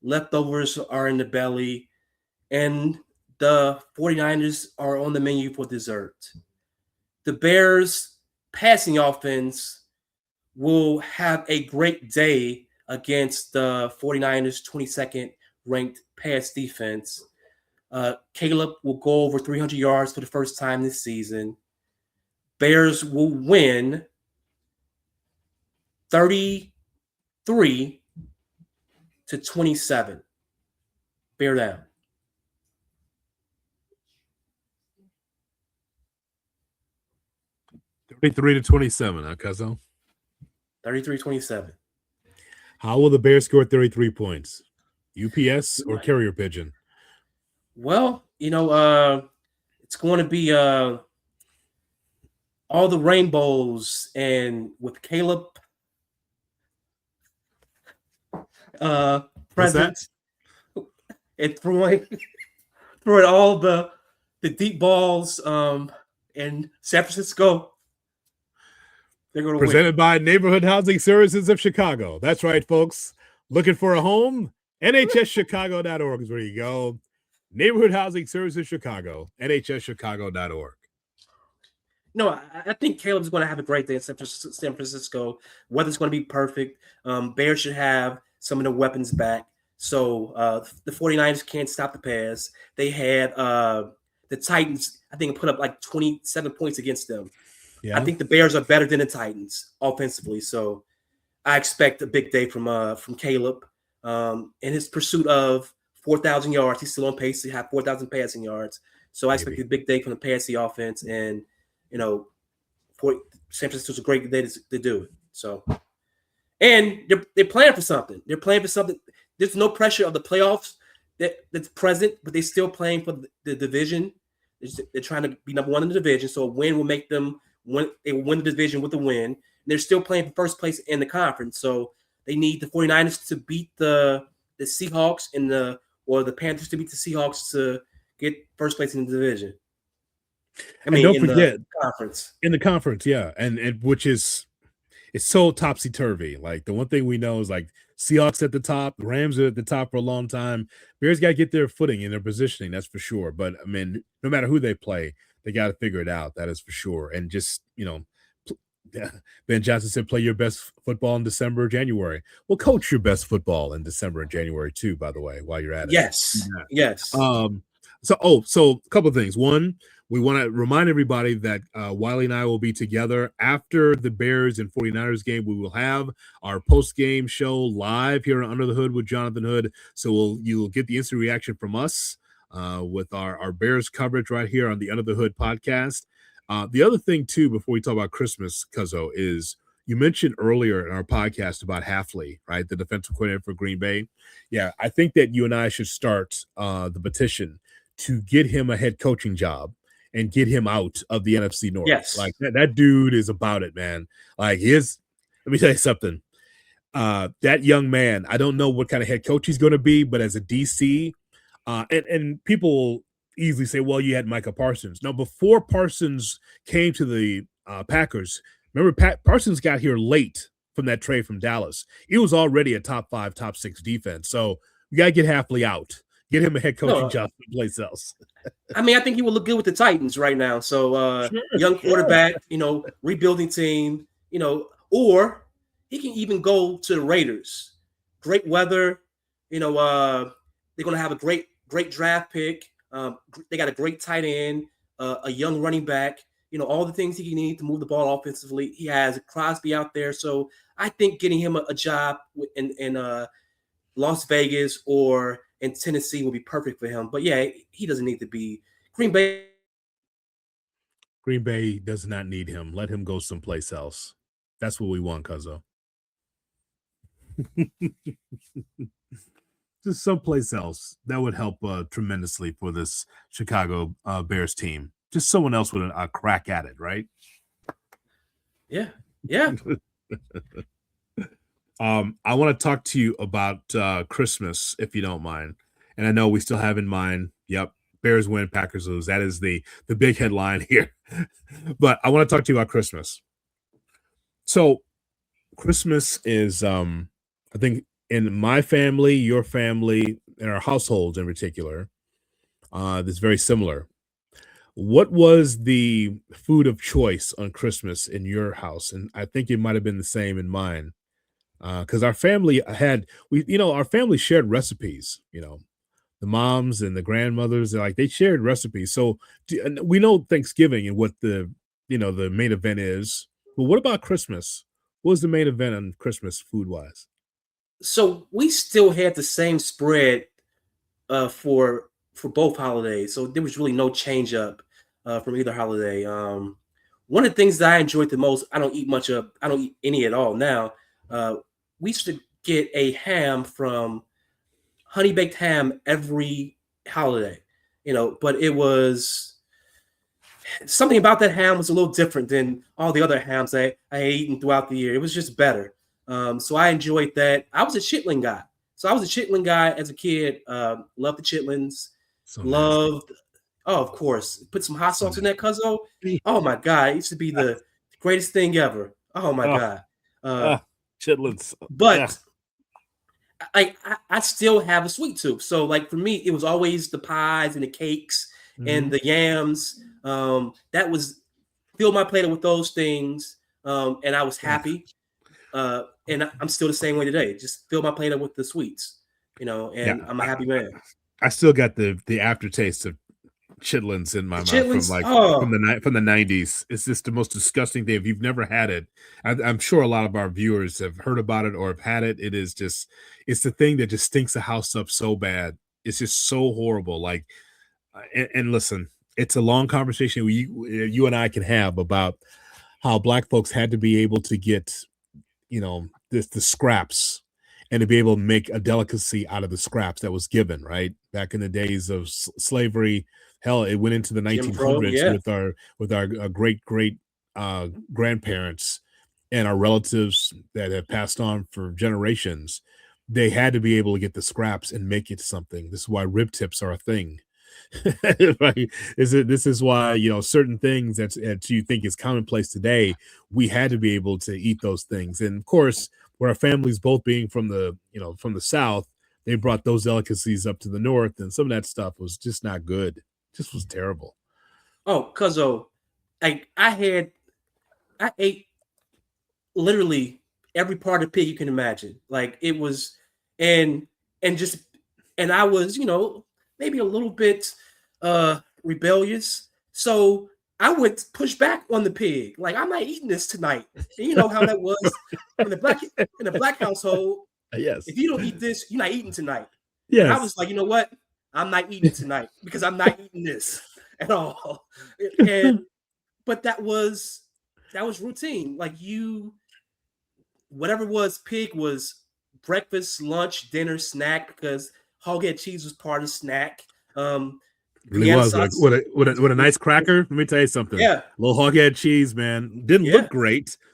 Leftovers are in the belly. And the 49ers are on the menu for dessert. The Bears passing offense will have a great day against the 49ers 22nd ranked pass defense. Caleb will go over 300 yards for the first time this season. Bears will win 33-27. Bear down. 33-27, huh, Cuzzo? 33-27. How will the Bears score 33 points? UPS or carrier pigeon? Well, it's going to be all the rainbows and with Caleb present and throwing all the deep balls in San Francisco. They're going to presented by Neighborhood Housing Services of Chicago. That's right, folks. Looking for a home? NHSChicago.org is where you go. Neighborhood Housing Services Chicago, NHSChicago.org. No, I think Caleb's going to have a great day in San Francisco. Weather's going to be perfect. Bears should have some of the weapons back. So the 49ers can't stop the pass. They had the Titans, I think, put up like 27 points against them. Yeah. I think the Bears are better than the Titans offensively. So I expect a big day from Caleb in his pursuit of 4,000 yards. He's still on pace to have 4,000 passing yards. So I expect a big day from the passing offense. And, for San Francisco's a great day to do it. So, and they're playing for something. They're playing for something. There's no pressure of the playoffs that's present, but they're still playing for the division. They're trying to be number 1 in the division. So a win will make them win the division with a win. And they're still playing for first place in the conference. So they need the 49ers to beat the Seahawks or the Panthers to beat the Seahawks to get first place in the division. I mean, don't forget in the conference, yeah, and which is it's so topsy turvy. Like the one thing we know is like Seahawks at the top, the Rams are at the top for a long time. Bears got to get their footing and their positioning, that's for sure. But I mean, no matter who they play, they got to figure it out. That is for sure. And just, Ben Johnson said, play your best football in December, January. Well, coach your best football in December and January too, by the way, while you're at it. Yes. Yes. So a couple of things. One, we want to remind everybody that Wiley and I will be together after the Bears and 49ers game. We will have our post-game show live here on Under the Hood with Jonathan Hood. So you'll get the instant reaction from us with our Bears coverage right here on the Under the Hood podcast. The other thing, too, before we talk about Christmas, Cuzzo, is you mentioned earlier in our podcast about Hafley, right, the defensive coordinator for Green Bay. Yeah, I think that you and I should start the petition to get him a head coaching job and get him out of the NFC North. Yes. Like that dude is about it, man. Like let me tell you something. That young man, I don't know what kind of head coach he's going to be, but as a DC, and people will easily say, well, you had Micah Parsons. Now, before Parsons came to the Packers, remember Parsons got here late from that trade from Dallas. It was already a top 5, top 6 defense. So you got to get Hafley out. Get him a head coaching job someplace else. I mean, I think he will look good with the Titans right now. So young quarterback, rebuilding team, or he can even go to the Raiders. Great weather, they're going to have a great draft pick. They got a great tight end, a young running back, all the things he need to move the ball offensively. He has Crosby out there. So I think getting him a job in Las Vegas or in Tennessee will be perfect for him. But yeah, he doesn't need to be Green Bay. Green Bay does not need him. Let him go someplace else. That's what we want, Cuzzo. Just someplace else. That would help tremendously for this Chicago Bears team. Just someone else with a crack at it, right? Yeah. I want to talk to you about Christmas, if you don't mind. And I know we still have in mind, yep, Bears win, Packers lose. That is the big headline here. But I want to talk to you about Christmas. So Christmas is, I think, in my family, your family, and our households in particular, that's very similar. What was the food of choice on Christmas in your house? And I think it might have been the same in mine. Because our family our family shared recipes, the moms and the grandmothers, they shared recipes. So we know Thanksgiving and what the main event is. But what about Christmas? What was the main event on Christmas food wise? So we still had the same spread for both holidays. So there was really no change up from either holiday. One of the things that I enjoyed the most, I don't eat any at all now. We used to get a ham from Honey Baked Ham every holiday, but it was something about that ham was a little different than all the other hams I had eaten throughout the year. It was just better. So I enjoyed that. I was a chitlin guy. So I was a chitlin guy as a kid. Loved the chitlins. So loved, of course, put some hot sauce in that, Cuzzo. Oh my God, it used to be the greatest thing ever. Oh my God. Chitlins. But I still have a sweet tooth. So for me, it was always the pies and the cakes and the yams. That was fill my plate with those things. And I was happy. And I'm still the same way today. Just fill my plate up with the sweets, and I'm a happy man. I still got the aftertaste of chitlins in my mouth from the 90s. It's just the most disgusting thing. If you've never had it, I'm sure a lot of our viewers have heard about it or have had it. It's the thing that just stinks the house up so bad. It's just so horrible. And listen, it's a long conversation you and I can have about how Black folks had to be able to get, the scraps and to be able to make a delicacy out of the scraps that was given, right? Back in the days of slavery, hell, it went into the 1900s with our great grandparents and our relatives that have passed on for generations. They had to be able to get the scraps and make it something. This is why rib tips are a thing. Right? This is why certain things that you think is commonplace today, we had to be able to eat those things. And of course, where our families both being from the from the South, they brought those delicacies up to the North, and some of that stuff was just not good. Just was terrible. Oh, cuzzo, like I ate literally every part of pig you can imagine. Like it was, and and just and I was, maybe a little bit rebellious. So I would push back on the pig. Like I'm not eating this tonight. And you know how that was in the black household. Yes. If you don't eat this, you're not eating tonight. And I was Yes. like, you know what? I'm not eating it tonight because I'm not eating this at all. And but that was routine. Like whatever was pig was breakfast, lunch, dinner, snack because hog head cheese was part of the snack. Really Vienna was like sausage. what a nice cracker. Let me tell you something. Yeah, A little hog head cheese, man. Didn't yeah, look great, yeah.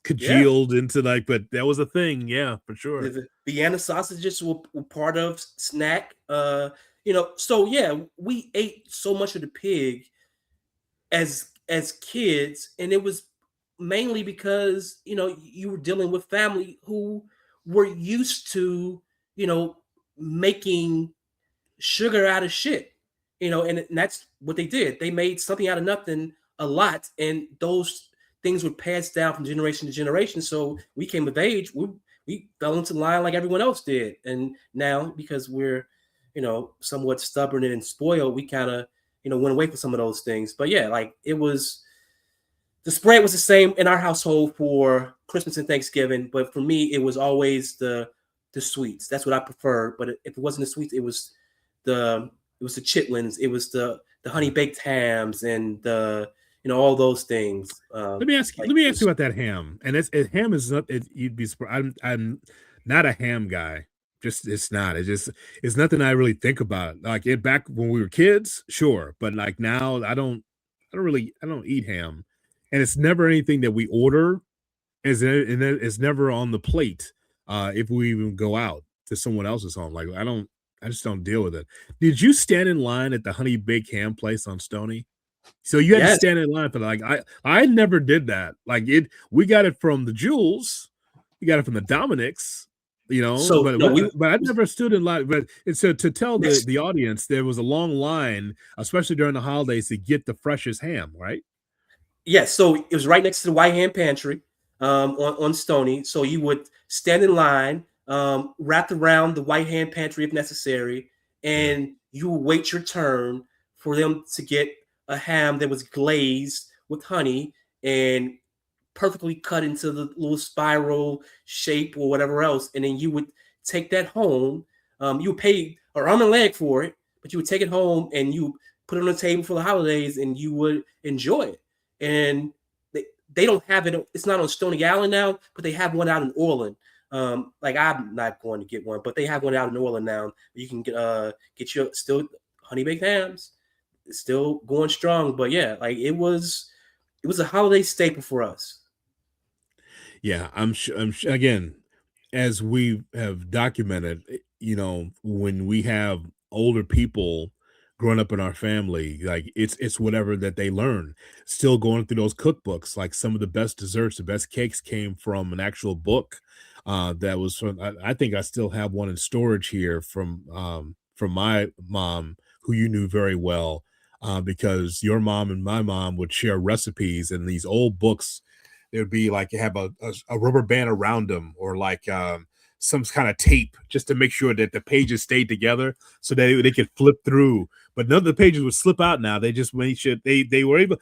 congealed into like, but that was a thing. Yeah, for sure. The Vienna sausages were part of snack. So yeah, we ate so much of the pig as kids, and it was mainly because you were dealing with family who were used to making sugar out of shit, and that's what they did. They made something out of nothing a lot, and those things were passed down from generation to generation. So we came of age, we fell into line like everyone else did, and now because we're somewhat stubborn and spoiled, we kind of went away from some of those things. But yeah, like the spread was the same in our household for Christmas and Thanksgiving, but for me, it was always the sweets. That's what I preferred. But if it wasn't the sweets, the chitlins, it was the honey baked hams, and the all those things. Let me ask you about that ham. And ham is not. You'd be surprised. I'm not a ham guy. Just it's not. It's nothing I really think about. Like it back when we were kids, sure, but like now, I don't eat ham, and it's never anything that we order. And it's never on the plate. If we even go out to someone else's home, like I just don't deal with it. Did you stand in line at the honey baked ham place on Stony? So you had to Yes. stand in line for like I never did that. Like we got it from the Jules, we got it from the Dominics, So but no, we but I never stood in line. But and so to tell next. the audience, there was a long line, especially during the holidays, to get the freshest ham, right? Yes, so it was right next to the White Hand Pantry on Stony. So you would stand in line, wrapped around the White Hand Pantry if necessary, Yeah. and you would wait your turn for them to get a ham that was glazed with honey and perfectly cut into the little spiral shape or whatever else. And then you would take that home. You would pay an arm and leg for it, but you would take it home and you put it on the table for the holidays and you would enjoy it. And they don't have it. It's not on Stony Island now, but they have one out in Orland. Like I'm not going to get one, but they have one out in Orland now. You can get your still honey baked hams. It's still going strong, but yeah, like it was a holiday staple for us. Yeah, I'm sure again, as we have documented, when we have older people growing up in our family, like it's whatever that they learn. Still going through those cookbooks, like some of the best desserts, the best cakes came from an actual book. That was from I think I still have one in storage here from my mom, who you knew very well, because your mom and my mom would share recipes in these old books. It would be like you have a rubber band around them, or like some kind of tape, just to make sure that the pages stayed together so that they could flip through. But none of the pages would slip out now. They just made sure they were able.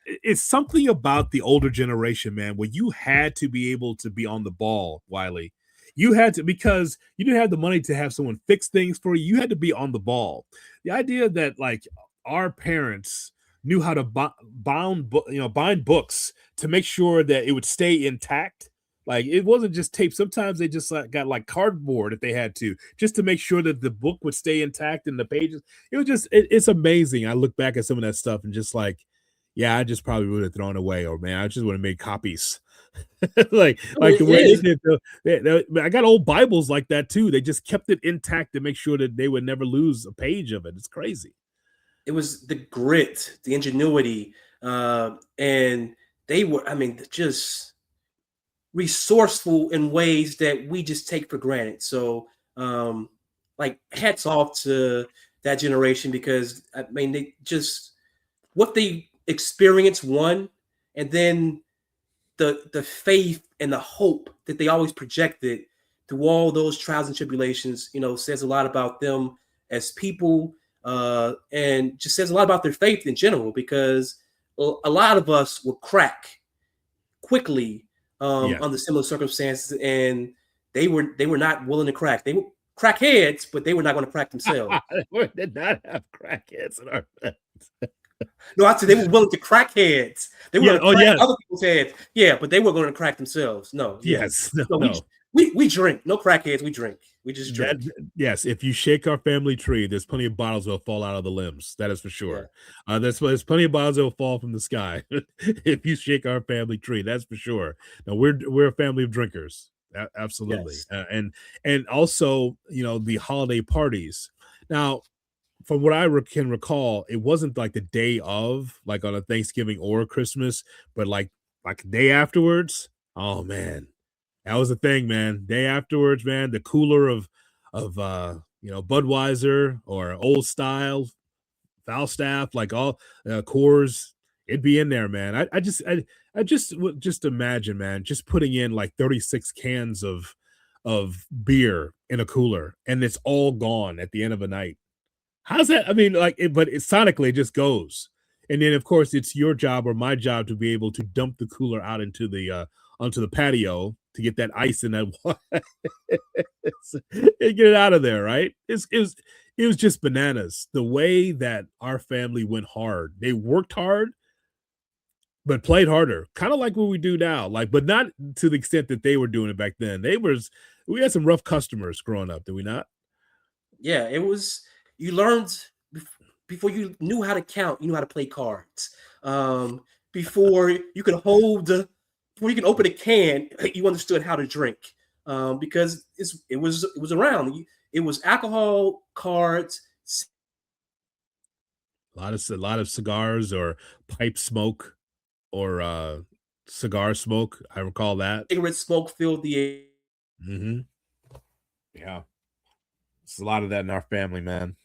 It's something about the older generation, man, where you had to be able to be on the ball, Wiley. You had to, because you didn't have the money to have someone fix things for you. You had to be on the ball. The idea that like our parents knew how to bind books to make sure that it would stay intact. Like it wasn't just tape. Sometimes they just like got like cardboard if they had to, just to make sure that the book would stay intact in the pages. It was just it's amazing. I look back at some of that stuff and just like, yeah, I just probably would have thrown away, or man, I just would have made copies. Like the It way they is. did I got old Bibles like that too. They just kept it intact to make sure that they would never lose a page of it. It's crazy. It was the grit, the ingenuity, and they were. I mean, just resourceful in ways that we just take for granted. So, like, hats off to that generation, because I mean, they just what they experienced, one, and then the faith and the hope that they always projected through all those trials and tribulations, says a lot about them as people, and just says a lot about their faith in general, because a lot of us will crack quickly Yeah. under similar circumstances, and they were not willing to crack. They were crackheads, but they were not going to crack themselves. We did not have crackheads in our bed. No, I said they were willing to crack heads. They were Yeah. going to crack Yes. other people's heads. Yeah, but they were going to crack themselves. No, yeah. Yes. No. No, No. we drink. No crackheads, we drink. We just drink. Yes, if you shake our family tree, there's plenty of bottles that'll fall out of the limbs. That is for sure. There's plenty of bottles that'll fall from the sky if you shake our family tree. That's for sure. Now we're a family of drinkers. Absolutely, Yes. and also the holiday parties. Now, from what I can recall, it wasn't like the day of, like on a Thanksgiving or Christmas, but like a day afterwards. Oh man, that was the thing, man. Day afterwards, man, the cooler of Budweiser or Old Style, Falstaff, like all Coors, it'd be in there, man. I just would just imagine, man, just putting in like 36 cans of beer in a cooler, and it's all gone at the end of a night. How's that? I mean, like, but it sonically just goes. And then, of course, it's your job or my job to be able to dump the cooler out into the onto the patio to get that ice in that water and get it out of there, right? It was just bananas. The way that our family went hard. They worked hard, but played harder, kind of like what we do now. Like, but not to the extent that they were doing it back then. We had some rough customers growing up, did we not? Yeah, it was. You learned before you knew how to count. You knew how to play cards. Before you could before you can open a can, you understood how to drink. Because it was around. It was alcohol, cards, A lot of cigars or pipe smoke or cigar smoke. I recall that. cigarette smoke filled the air. Hmm. Yeah, it's a lot of that in our family, man.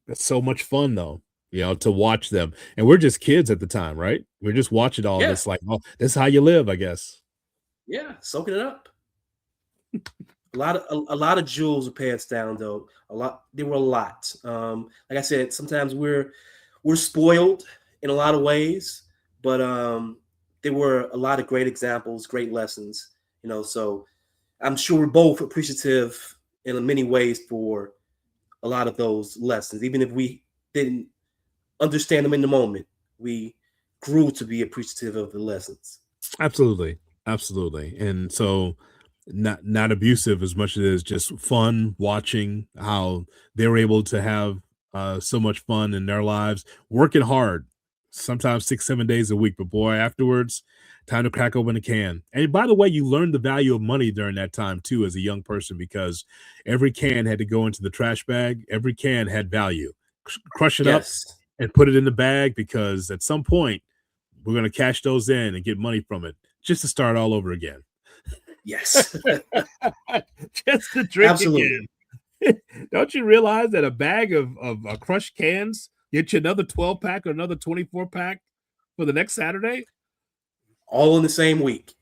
That's so much fun though, to watch them. And we're just kids at the time, right? We're just watching all Yeah, this like, oh, this is how you live, I guess. yeah, soaking it up. A lot of jewels were passed down though. There were a lot. Like I said, sometimes we're spoiled in a lot of ways, but there were a lot of great examples, great lessons. So I'm sure we're both appreciative in many ways for a lot of those lessons, even if we didn't understand them in the moment. We grew to be appreciative of the lessons. Absolutely. Absolutely. And so not abusive as much as it is just fun watching how they were able to have so much fun in their lives, working hard, sometimes 6, 7 days a week. But boy, afterwards, time to crack open a can. And by the way, you learned the value of money during that time too, as a young person, because every can had to go into the trash bag. Every can had value. Crush it up Yes, and put it in the bag because at some point we're going to cash those in and get money from it just to start all over again. yes, Just to drink absolutely. again. Don't you realize that a bag of crushed cans get you another 12 pack or another 24 pack for the next Saturday? All in the same week.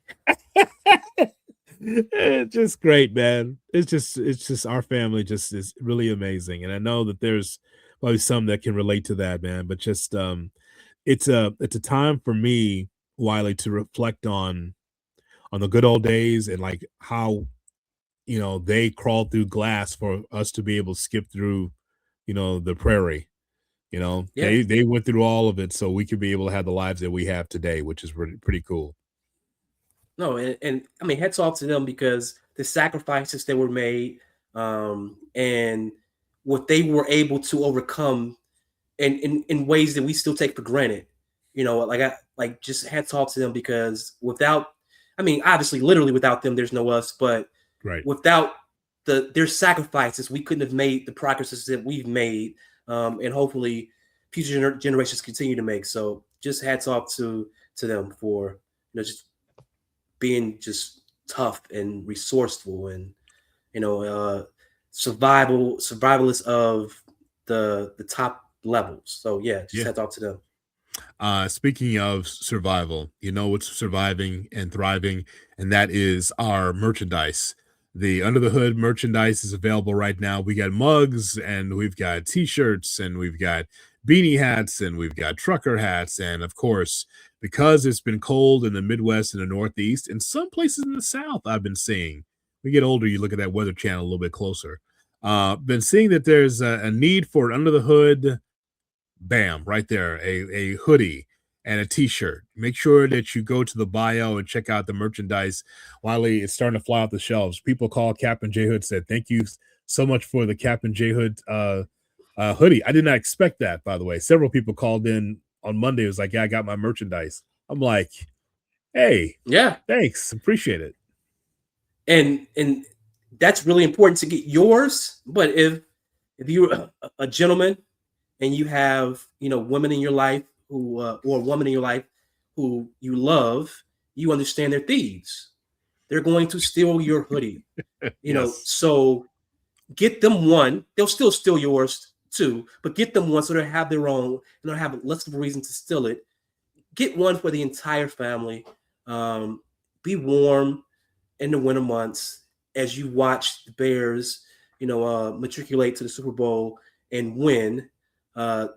It's just great, man. It's just our family just is really amazing. And I know that there's probably some that can relate to that, man. But just it's a time for me, Wiley, to reflect on the good old days and like how they crawled through glass for us to be able to skip through, the prairie. Yeah. They went through all of it so we could be able to have the lives that we have today, which is pretty cool. No, and I mean, hats off to them, because the sacrifices that were made, and what they were able to overcome in ways that we still take for granted. Like just hats off to them, because without, I mean, obviously, literally without them, there's no us. But Right. without their sacrifices, we couldn't have made the progresses that we've made, and hopefully, future generations continue to make. So, just hats off to them for just being just tough and resourceful and survivalists of the top levels. So yeah, just heads off to them. Speaking of survival, you know what's surviving and thriving, and that is our merchandise. The Under the Hood merchandise is available right now. We got mugs, and we've got t-shirts, and we've got beanie hats, and we've got trucker hats, and of course, because it's been cold in the Midwest and the Northeast, and some places in the South, I've been seeing. We get older, you look at that Weather Channel a little bit closer. Been seeing that there's a need for Under the Hood. Bam, right there, a hoodie and a t-shirt. Make sure that you go to the bio and check out the merchandise. Wiley, it's starting to fly off the shelves. People call Captain J Hood, said thank you so much for the Captain J Hood hoodie. I did not expect that, by the way. Several people called in on Monday. It was like, yeah, I got my merchandise. I'm like, hey, yeah, thanks, appreciate it. And that's really important to get yours. But if you're a gentleman and you have women in your life who or a woman in your life who you love, you understand they're thieves. They're going to steal your hoodie. So get them one. They'll still steal yours too, but get them one so they have their own and they'll have less of a reason to steal it. Get one for the entire family. Be warm in the winter months as you watch the Bears, matriculate to the Super Bowl and win.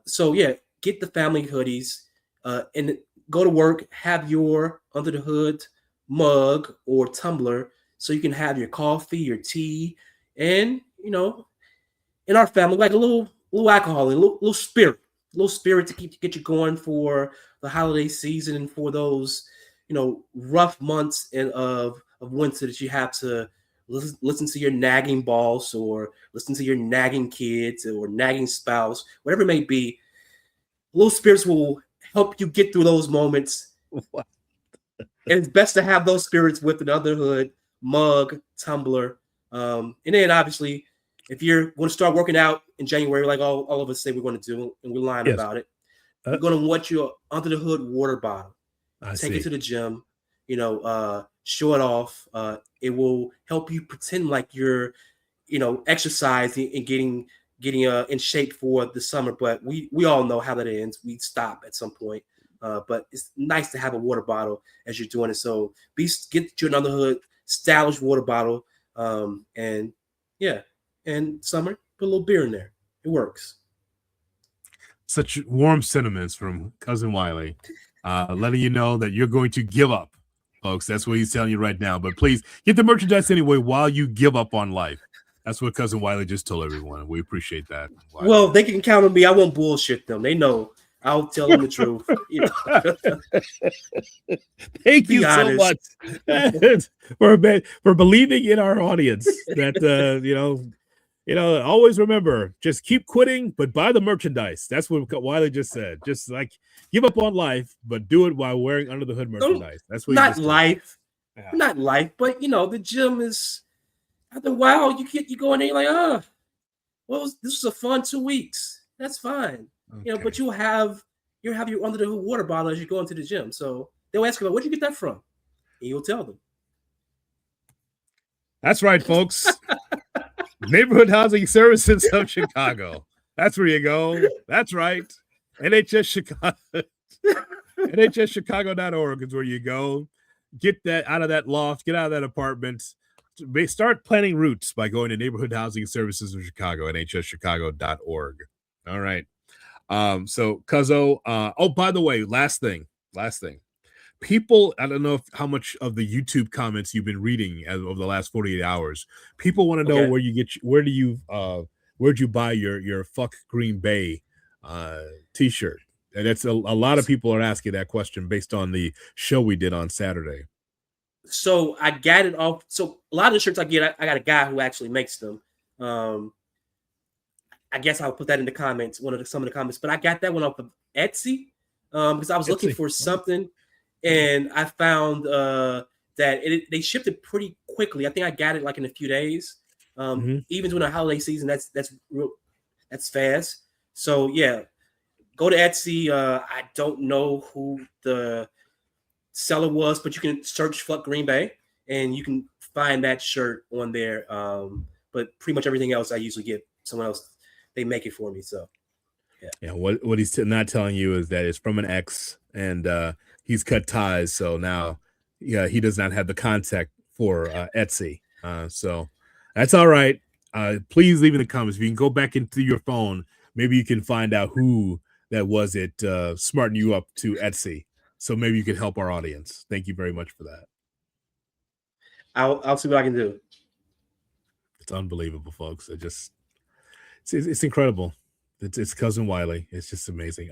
So yeah, get the family hoodies and go to work. Have your Under the Hood mug or tumbler so you can have your coffee, your tea, and in our family, like a little alcohol, a little spirit to get you going for the holiday season and for those rough months and of winter that you have to listen to your nagging boss or listen to your nagging kids or nagging spouse, whatever it may be. Little spirits will help you get through those moments. And it's best to have those spirits with another hood, mug, tumbler. And then obviously, if you're going to start working out in January, like all of us say we're going to do, and we're lying about it, you're going to want your Under the Hood water bottle. Take it to the gym, show it off. It will help you pretend like you're, exercising and getting in shape for the summer. But we all know how that ends. We stop at some point. But it's nice to have a water bottle as you're doing it. So get you another hood, stylish water bottle. And summer, put a little beer in there. It works. Such warm sentiments from Cousin Wiley, letting you know that you're going to give up, folks. That's what he's telling you right now. But please get the merchandise anyway while you give up on life. That's what Cousin Wiley just told everyone. We appreciate that. Wiley. Well, they can count on me. I won't bullshit them. They know. I'll tell them the truth. Thank you so much for believing in our audience. That always remember, just keep quitting, but buy the merchandise. That's what Wiley just said. Just like give up on life, but do it while wearing Under the Hood merchandise. That's what not life, not life, but the gym is. After a while, you go in there, you're like, this was a fun 2 weeks. That's fine. Okay. But you'll have your Under the Hood water bottle as you go into the gym. So they'll ask you, where'd you get that from? And you'll tell them. That's right, folks. Neighborhood Housing Services of Chicago. That's where you go. That's right. NHS Chicago. NHSChicago.org is where you go. Get that out of that loft. Get out of that apartment. Start planting roots by going to Neighborhood Housing Services of Chicago, NHSChicago.org. All right. So Cuzzo, by the way, last thing. People, I don't know how much of the YouTube comments you've been reading over the last 48 hours. People want to know where'd you buy your Fuck Green Bay t-shirt? And that's a lot of people are asking that question based on the show we did on Saturday. So I got it off. So a lot of the shirts I get, I got a guy who actually makes them. I guess I'll put that in the comments, some of the comments. But I got that one off of Etsy because I was looking for something, and I found that they shipped it pretty quickly. I think I got it like in a few days. Even during the holiday season, that's fast. So yeah, go to Etsy. I don't know who the seller was, but you can search Fuck Green Bay and you can find that shirt on there. But pretty much everything else I usually get someone else. They make it for me. So yeah. What he's not telling you is that it's from an ex, and he's cut ties. So now, yeah, he does not have the contact for Etsy. So that's all right. Please leave in the comments. If you can go back into your phone, maybe you can find out who that was it smarting you up to Etsy. So maybe you could help our audience. Thank you very much for that. I'll see what I can do. It's unbelievable, folks. It's incredible. It's Cousin Wiley. It's just amazing.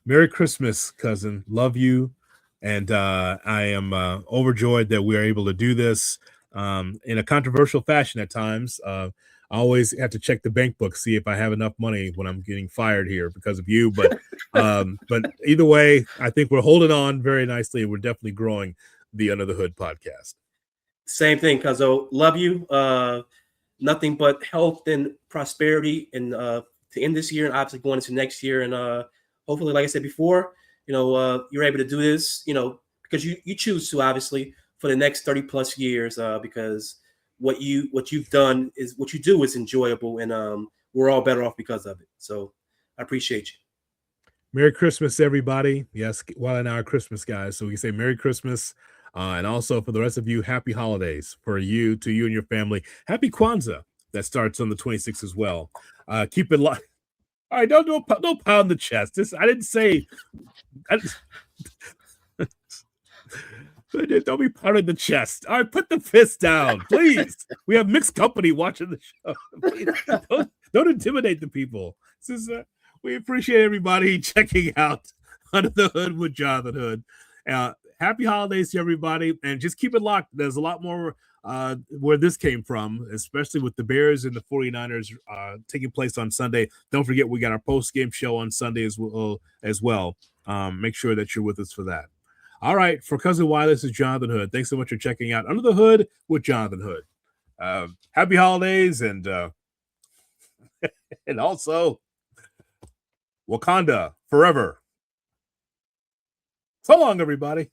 Merry Christmas, cousin. Love you. And I am overjoyed that we are able to do this in a controversial fashion at times. I always have to check the bank book, see if I have enough money when I'm getting fired here because of you. But either way, I think we're holding on very nicely. We're definitely growing the Under the Hood podcast. Same thing, Cuzzo. Love you. Nothing but health and prosperity, and to end this year and obviously going into next year. And hopefully, like I said before, you're able to do this, because you choose to, obviously, for the next 30 plus years, because what you've done is what you do is enjoyable, and we're all better off because of it. So I appreciate you. Merry Christmas, everybody. Yes, Wiley and I are Christmas guys, so we can say Merry Christmas. And also for the rest of you, happy holidays to you and your family. Happy Kwanzaa that starts on the 26th as well. Keep it locked. All right, don't pound the chest. I didn't say. Don't be pounding the chest. All right, put the fist down, please. We have mixed company watching the show. Please, don't intimidate the people. We appreciate everybody checking out Under the Hood with Jonathan Hood. Happy holidays to everybody, and just keep it locked. There's a lot more where this came from, especially with the Bears and the 49ers taking place on Sunday. Don't forget, we got our post-game show on Sunday as well. Make sure that you're with us for that. All right, for Cousin Wiley, this is Jonathan Hood. Thanks so much for checking out Under the Hood with Jonathan Hood. Happy holidays, and and also Wakanda forever. So long, everybody.